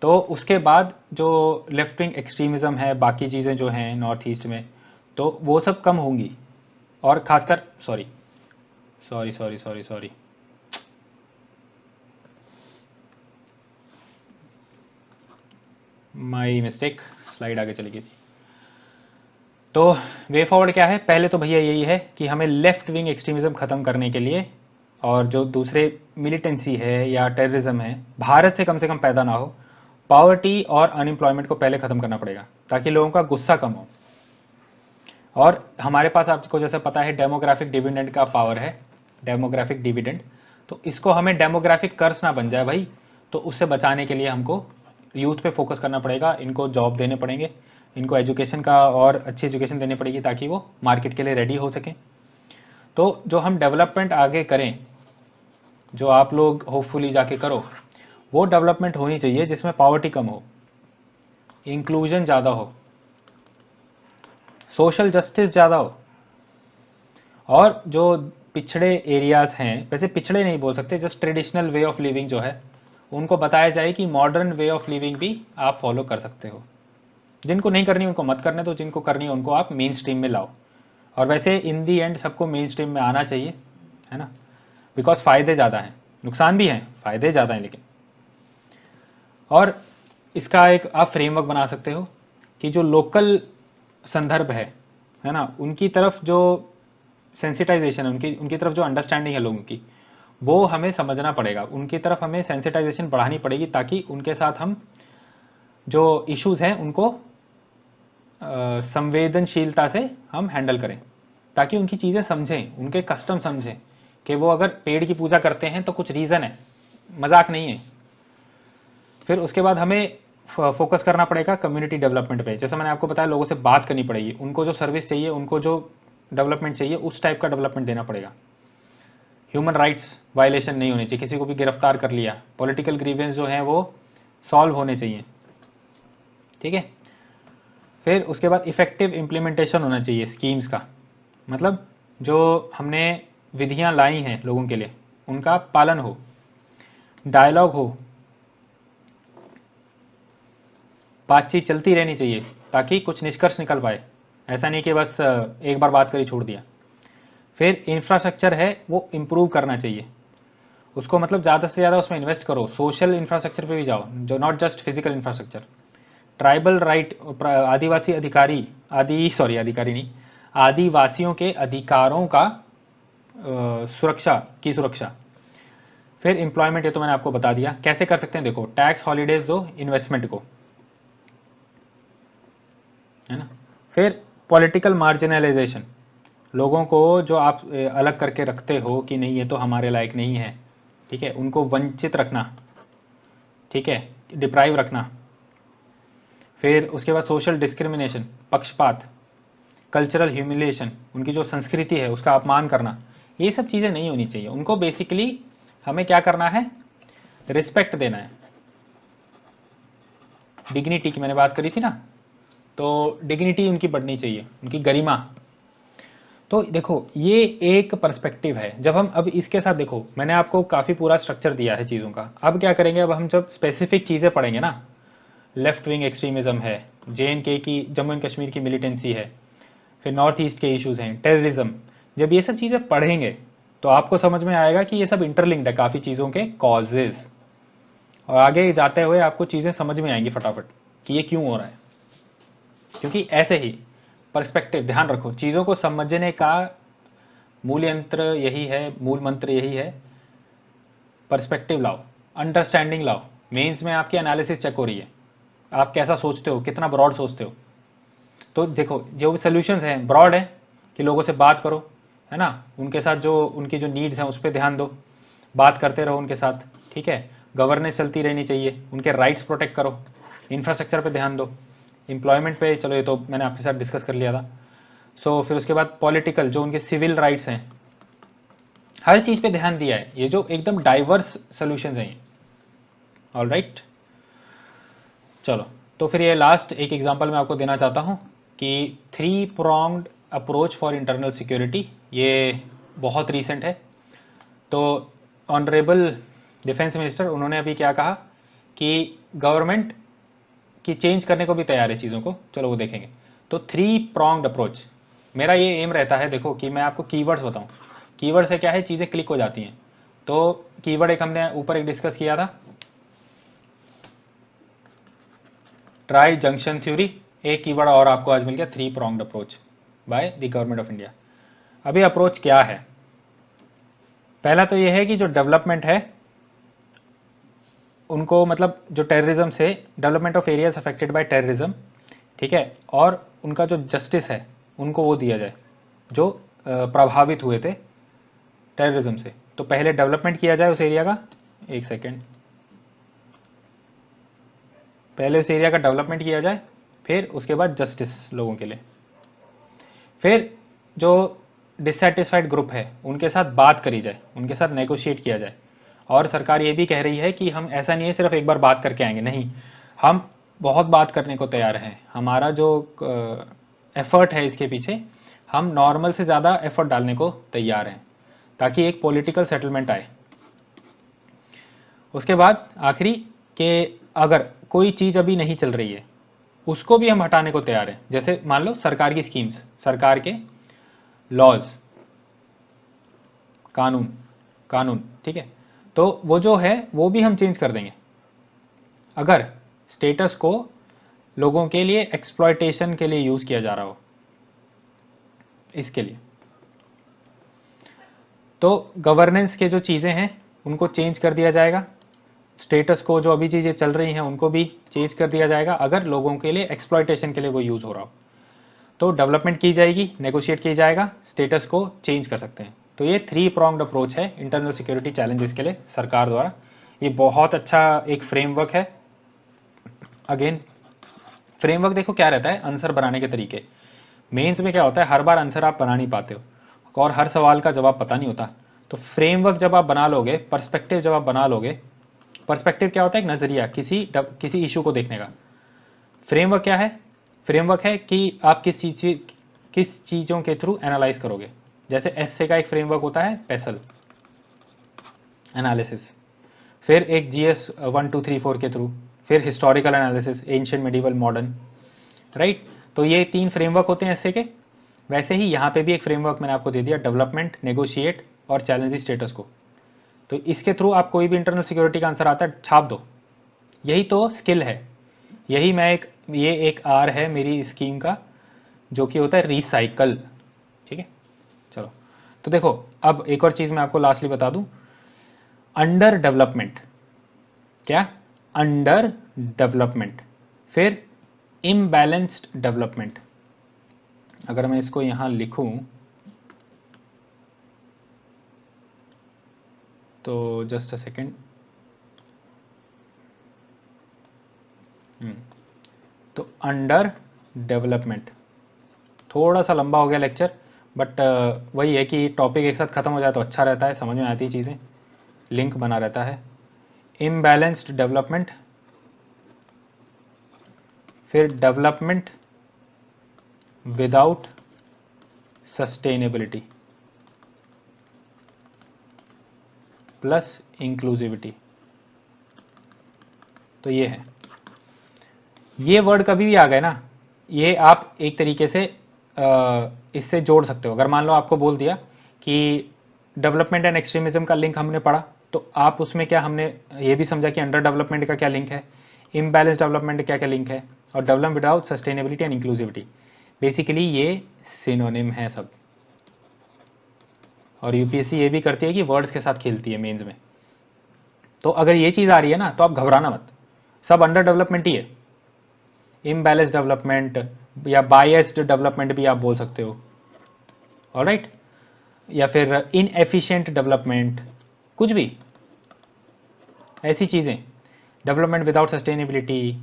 तो उसके बाद जो लेफ्ट विंग एक्सट्रीमिज़म है, बाकी चीज़ें जो हैं नॉर्थ ईस्ट में, तो वो सब कम होंगी। और खासकर sorry sorry sorry sorry sorry my mistake, slide आगे चली गई थी। तो वे फॉरवर्ड क्या है? पहले तो भैया यही है कि हमें लेफ्ट विंग एक्सट्रीमिज़म ख़त्म करने के लिए, और जो दूसरे मिलिटेंसी है या टेररिज्म है भारत से कम पैदा ना हो, पॉवर्टी और अनएम्प्लॉयमेंट को पहले ख़त्म करना पड़ेगा ताकि लोगों का गुस्सा कम हो। और हमारे पास आपको जैसे पता है डेमोग्राफिक डिविडेंड का पावर है, डेमोग्राफिक डिविडेंड, तो इसको हमें डेमोग्राफिक कर्स ना बन जाए भाई, तो उससे बचाने के लिए हमको यूथ पे फोकस करना पड़ेगा, इनको जॉब देने पड़ेंगे, इनको एजुकेशन का और अच्छी एजुकेशन देनी पड़ेगी ताकि वो मार्केट के लिए रेडी हो सकें। तो जो हम डेवलपमेंट आगे करें, जो आप लोग होपफुली जाके करो, वो डेवलपमेंट होनी चाहिए जिसमें पॉवर्टी कम हो, इंक्लूजन ज़्यादा हो, सोशल जस्टिस ज़्यादा हो, और जो पिछड़े एरियाज़ हैं, वैसे पिछड़े नहीं बोल सकते, just traditional way of living जो है, उनको बताया जाए कि मॉडर्न वे ऑफ लिविंग भी आप फॉलो कर सकते हो। जिनको नहीं करनी उनको मत करने दो, जिनको करनी है उनको आप मेन स्ट्रीम में लाओ। और वैसे इन दी एंड सबको मेन स्ट्रीम में आना चाहिए, है ना, बिकॉज फ़ायदे ज़्यादा हैं, नुकसान भी हैं, फ़ायदे ज़्यादा हैं लेकिन। और इसका एक आप फ्रेमवर्क बना सकते हो कि जो लोकल संदर्भ है ना, उनकी तरफ जो सेंसिटाइजेशन है, उनकी उनकी तरफ जो अंडरस्टैंडिंग है लोगों की, वो हमें समझना पड़ेगा, उनकी तरफ हमें सेंसिटाइजेशन बढ़ानी पड़ेगी ताकि उनके साथ हम जो इश्यूज़ हैं उनको संवेदनशीलता से हम हैंडल करें, ताकि उनकी चीज़ें समझें, उनके कस्टम समझें कि वो अगर पेड़ की पूजा करते हैं तो कुछ रीज़न है, मजाक नहीं है। फिर उसके बाद हमें फोकस करना पड़ेगा कम्युनिटी डेवलपमेंट पे, जैसे मैंने आपको बताया, लोगों से बात करनी पड़ेगी, उनको जो सर्विस चाहिए, उनको जो डेवलपमेंट चाहिए, उस टाइप का डेवलपमेंट देना पड़ेगा। ह्यूमन राइट्स वायलेशन नहीं होनी चाहिए, किसी को भी गिरफ्तार कर लिया, पॉलिटिकल ग्रीवेंस जो हैं वो सॉल्व होने चाहिए, ठीक है। फिर उसके बाद इफ़ेक्टिव इम्प्लीमेंटेशन होना चाहिए स्कीम्स का, मतलब जो हमने विधियां लाई हैं लोगों के लिए उनका पालन हो, डायलॉग हो, बातचीत चलती रहनी चाहिए ताकि कुछ निष्कर्ष निकल पाए, ऐसा नहीं कि बस एक बार बात करी छोड़ दिया। फिर इंफ्रास्ट्रक्चर है वो इम्प्रूव करना चाहिए, उसको मतलब ज़्यादा से ज़्यादा उसमें इन्वेस्ट करो, सोशल इंफ्रास्ट्रक्चर पे भी जाओ, जो not just physical infrastructure. Tribal right, आदिवासी अधिकारी, अधिकारी नहीं, आदिवासियों के अधिकारों का सुरक्षा। फिर एम्प्लॉयमेंट, ये तो मैंने आपको बता दिया कैसे कर सकते हैं, देखो टैक्स हॉलीडेज दो इन्वेस्टमेंट को, है ना। फिर पॉलिटिकल मार्जिनलाइजेशन, लोगों को जो आप अलग करके रखते हो कि नहीं ये तो हमारे लायक नहीं है, ठीक है, उनको वंचित रखना, ठीक है, डिप्राइव रखना। फिर उसके बाद सोशल डिस्क्रिमिनेशन, पक्षपात, कल्चरल ह्यूमिलिएशन, उनकी जो संस्कृति है उसका अपमान करना, ये सब चीज़ें नहीं होनी चाहिए। उनको बेसिकली हमें क्या करना है, रिस्पेक्ट देना है, डिग्निटी की मैंने बात करी थी ना, तो डिग्निटी उनकी बढ़नी चाहिए, उनकी गरिमा। तो देखो ये एक पर्सपेक्टिव है। जब हम अब इसके साथ देखो, मैंने आपको काफ़ी पूरा स्ट्रक्चर दिया है चीज़ों का, अब क्या करेंगे, अब हम जब स्पेसिफिक चीज़ें पढ़ेंगे ना, लेफ्ट विंग एक्सट्रीमिज़म है, JNK की, जम्मू एंड कश्मीर की मिलिटेंसी है, फिर नॉर्थ ईस्ट के इश्यूज़ हैं, टेररिज्म, जब ये सब चीज़ें पढ़ेंगे तो आपको समझ में आएगा कि ये सब इंटरलिंक्ड है, काफ़ी चीज़ों के कॉजेज़, और आगे जाते हुए आपको चीज़ें समझ में आएंगी फटाफट कि ये क्यों हो रहा है। क्योंकि ऐसे ही पर्सपेक्टिव, ध्यान रखो, चीज़ों को समझने का मूल यंत्र यही है, मूल मंत्र यही है, पर्सपेक्टिव लाओ, अंडरस्टैंडिंग लाओ। मेंस में आपकी एनालिसिस चेक हो रही है, आप कैसा सोचते हो, कितना ब्रॉड सोचते हो। तो देखो जो भी सोल्यूशंस हैं ब्रॉड है कि लोगों से बात करो, है ना, उनके साथ जो उनकी जो नीड्स हैं उस पर ध्यान दो, बात करते रहो उनके साथ, ठीक है, गवर्नेंस चलती रहनी चाहिए, उनके राइट्स प्रोटेक्ट करो, इंफ्रास्ट्रक्चर पे ध्यान दो, एम्प्लॉयमेंट पे, चलो ये तो मैंने आपके साथ डिस्कस कर लिया था। सो फिर उसके बाद पॉलिटिकल, जो उनके सिविल राइट्स हैं, हर चीज़ पे ध्यान दिया है। ये जो एकदम डाइवर्स सोल्यूशन हैं। ऑल राइट, चलो तो फिर ये लास्ट एक एग्जांपल मैं आपको देना चाहता हूँ कि 3 pronged approach for internal security, ये बहुत रीसेंट है। तो ऑनरेबल डिफेंस मिनिस्टर उन्होंने अभी क्या कहा कि गवर्नमेंट की चेंज करने को भी तैयार है चीज़ों को, चलो वो देखेंगे। तो 3 pronged अप्रोच, मेरा ये एम रहता है, देखो कि मैं आपको कीवर्ड्स बताऊँ। कीवर्ड से क्या है, चीज़ें क्लिक हो जाती हैं। तो कीवर्ड एक हमने ऊपर एक डिस्कस किया था, ट्राई जंक्शन थ्योरी। एक कीवर्ड और आपको आज मिल गया, 3 pronged approach by the government of India. अभी अप्रोच क्या है, पहला तो ये है कि जो डेवलपमेंट है उनको, मतलब जो टेररिज्म से, development of areas affected by terrorism, ठीक है, और उनका जो जस्टिस है उनको वो दिया जाए जो प्रभावित हुए थे टेररिज्म से। तो पहले डेवलपमेंट किया जाए उस एरिया का, एक सेकेंड, पहले उस एरिया का डेवलपमेंट किया जाए, फिर उसके बाद जस्टिस लोगों के लिए। फिर जो डिससेटिस्फाइड ग्रुप है उनके साथ बात करी जाए, उनके साथ नेगोशिएट किया जाए। और सरकार ये भी कह रही है कि हम ऐसा नहीं है सिर्फ एक बार बात करके आएंगे, नहीं, हम बहुत बात करने को तैयार हैं। हमारा जो एफर्ट है इसके पीछे, हम नॉर्मल से ज़्यादा एफर्ट डालने को तैयार हैं ताकि एक पॉलिटिकल सेटलमेंट आए। उसके बाद आखिरी कि अगर कोई चीज़ अभी नहीं चल रही है उसको भी हम हटाने को तैयार हैं। जैसे मान लो सरकार की स्कीम्स, सरकार के लॉज, कानून, ठीक है, तो वो जो है वो भी हम चेंज कर देंगे अगर स्टेटस को लोगों के लिए एक्सप्लॉयटेशन के लिए यूज़ किया जा रहा हो। इसके लिए तो गवर्नेंस के जो चीज़ें हैं उनको चेंज कर दिया जाएगा, स्टेटस को जो अभी चीज़ें चल रही हैं उनको भी चेंज कर दिया जाएगा अगर लोगों के लिए एक्सप्लॉयटेशन के लिए वो यूज़ हो रहा हो। तो डेवलपमेंट की जाएगी, नेगोशिएट की जाएगा, स्टेटस को चेंज कर सकते हैं। तो ये 3 pronged अप्रोच है इंटरनल सिक्योरिटी चैलेंजेस के लिए सरकार द्वारा। ये बहुत अच्छा एक फ्रेमवर्क है। अगेन फ्रेमवर्क देखो क्या रहता है, आंसर बनाने के तरीके। मेंस में क्या होता है, हर बार आंसर आप बना नहीं पाते हो और हर सवाल का जवाब पता नहीं होता। तो फ्रेमवर्क जब आप बना लोगे, पर्सपेक्टिव जब आप बना लोगे, पर्सपेक्टिव क्या होता है, एक नज़रिया किसी इशू को देखने का। फ्रेमवर्क क्या है, फ्रेमवर्क है कि आप किस चीज़ों के थ्रू एनालाइज करोगे। जैसे एसए का एक फ्रेमवर्क होता है पेसल एनालिसिस, फिर एक जीएस 1 2 3 4 के थ्रू, फिर historical analysis, ancient, medieval, modern, right. तो ये 3 फ्रेमवर्क होते हैं एसए के। वैसे ही यहाँ पे भी एक फ्रेमवर्क मैंने आपको दे दिया, डेवलपमेंट, नेगोशिएट और चैलेंज स्टेटस को। तो इसके थ्रू आप कोई भी इंटरनल सिक्योरिटी का आंसर आता है छाप दो। यही तो स्किल है, यही ये एक आर है मेरी स्कीम का, जो कि होता है रिसाइकल, ठीक है। चलो तो देखो, अब एक और चीज़ मैं आपको लास्टली बता दूं, अंडर डेवलपमेंट, क्या, अंडर डेवलपमेंट, फिर इम्बैलेंस्ड डेवलपमेंट। अगर मैं इसको यहाँ लिखूं तो जस्ट अ सेकेंड, तो अंडर डेवलपमेंट, थोड़ा सा लंबा हो गया लेक्चर, बट वही है कि टॉपिक एक साथ ख़त्म हो जाए तो अच्छा रहता है, समझ में आती है चीज़ें, लिंक बना रहता है। इम्बैलेंस्ड डेवलपमेंट, फिर development without sustainability plus inclusivity. तो ये है, ये वर्ड कभी भी आ गए ना, ये आप एक तरीके से इससे जोड़ सकते हो। अगर मान लो आपको बोल दिया कि डेवलपमेंट एंड एक्सट्रीमिज्म का लिंक हमने पढ़ा, तो आप उसमें क्या, हमने ये भी समझा कि अंडर डेवलपमेंट का क्या लिंक है, इम्बैलेंस डेवलपमेंट क्या क्या लिंक है, और development without sustainability and inclusivity. Basically ये सिनोनिम है सब। और यूपीएससी ये भी करती है कि वर्ड्स के साथ खेलती है मेंस में। तो अगर ये चीज़ आ रही है ना तो आप घबराना मत, सब अंडर डेवलपमेंट ही है। इम्बैलेंस डेवलपमेंट या बायस्ड डेवलपमेंट भी आप बोल सकते हो, ऑलराइट, या फिर इनएफिशिएंट डेवलपमेंट, कुछ भी ऐसी चीज़ें, development without sustainability,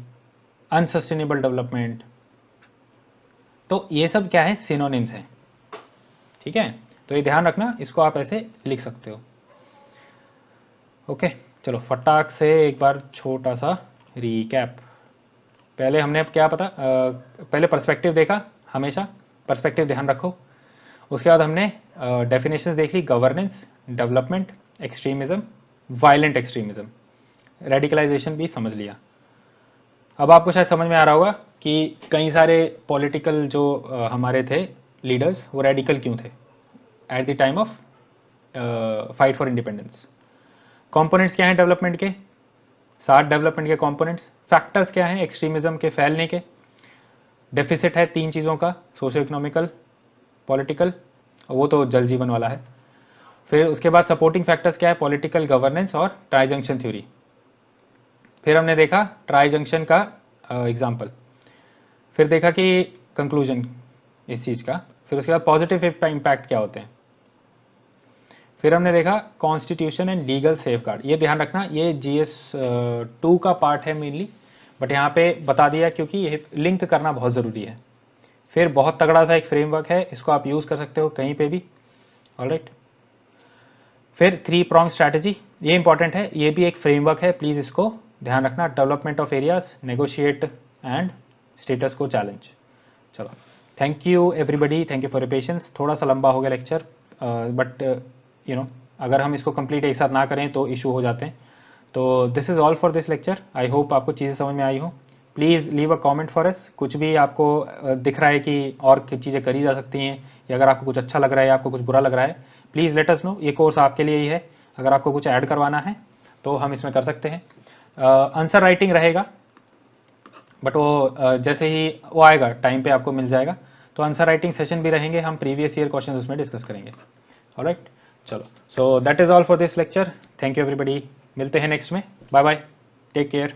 unsustainable development. तो ये सब क्या है, सिनोनिम्स हैं, ठीक है। तो ये ध्यान रखना, इसको आप ऐसे लिख सकते हो। ओके, चलो फटाक से एक बार छोटा सा रिकैप। पहले हमने अब क्या पता, पहले पर्सपेक्टिव देखा, हमेशा पर्सपेक्टिव ध्यान रखो। उसके बाद हमने डेफिनेशंस देख ली, governance, development, extremism, violent extremism, radicalization भी समझ लिया। अब आपको शायद समझ में आ रहा होगा कि कई सारे पॉलिटिकल जो हमारे थे लीडर्स, वो रेडिकल क्यों थे at the time of fight for independence. Components क्या हैं डेवलपमेंट के, 7 डेवलपमेंट के कंपोनेंट्स। फैक्टर्स क्या हैं एक्सट्रीमिज़म के फैलने के। डेफिसिट है 3 चीज़ों का, सोशियो इकोनॉमिकल, पॉलिटिकल, वो तो जल जीवन वाला है। फिर उसके बाद सपोर्टिंग फैक्टर्स क्या है, पॉलिटिकल, गवर्नेंस और ट्राई जंक्शन थ्योरी। फिर हमने देखा ट्राई जंक्शन का एग्जाम्पल। फिर देखा कि कंक्लूजन इस चीज़ का। फिर उसके बाद पॉजिटिव इम्पैक्ट क्या होते हैं। फिर हमने देखा कॉन्स्टिट्यूशन एंड लीगल सेफगार्ड। ये ध्यान रखना, ये GS 2 का पार्ट है मेनली, बट यहाँ पे बता दिया क्योंकि ये लिंक करना बहुत ज़रूरी है। फिर बहुत तगड़ा सा एक फ्रेमवर्क है, इसको आप यूज़ कर सकते हो कहीं पे भी। ऑलराइट, फिर 3 प्रॉन्ग स्ट्रैटेजी, ये इंपॉर्टेंट है, ये भी एक फ्रेमवर्क है, प्लीज़ इसको ध्यान रखना। Development of areas, negotiate and status को चैलेंज। चलो, thank you everybody, thank you for your patience. थोड़ा सा लंबा हो गया लेक्चर, बट यू नो अगर हम इसको कंप्लीट एक साथ ना करें तो इशू हो जाते हैं। तो this is all for this lecture. I hope आपको चीज़ें समझ में आई हो। Please leave a comment for us, कुछ भी आपको दिख रहा है कि और चीज़ें करी जा सकती हैं, या अगर आपको कुछ अच्छा लग रहा है या आपको कुछ बुरा लग रहा है, प्लीज़ लेट अस नो। ये कोर्स आपके लिए ही है, अगर आपको कुछ ऐड करवाना है तो हम इसमें कर सकते हैं। आंसर राइटिंग रहेगा, बट वो जैसे ही वो आएगा टाइम पे आपको मिल जाएगा। तो आंसर राइटिंग सेशन भी रहेंगे, हम प्रीवियस ईयर क्वेश्चन उसमें डिस्कस करेंगे। ऑलराइट, चलो, so that is all for this lecture. Thank you everybody, मिलते हैं नेक्स्ट में। Bye bye, take care.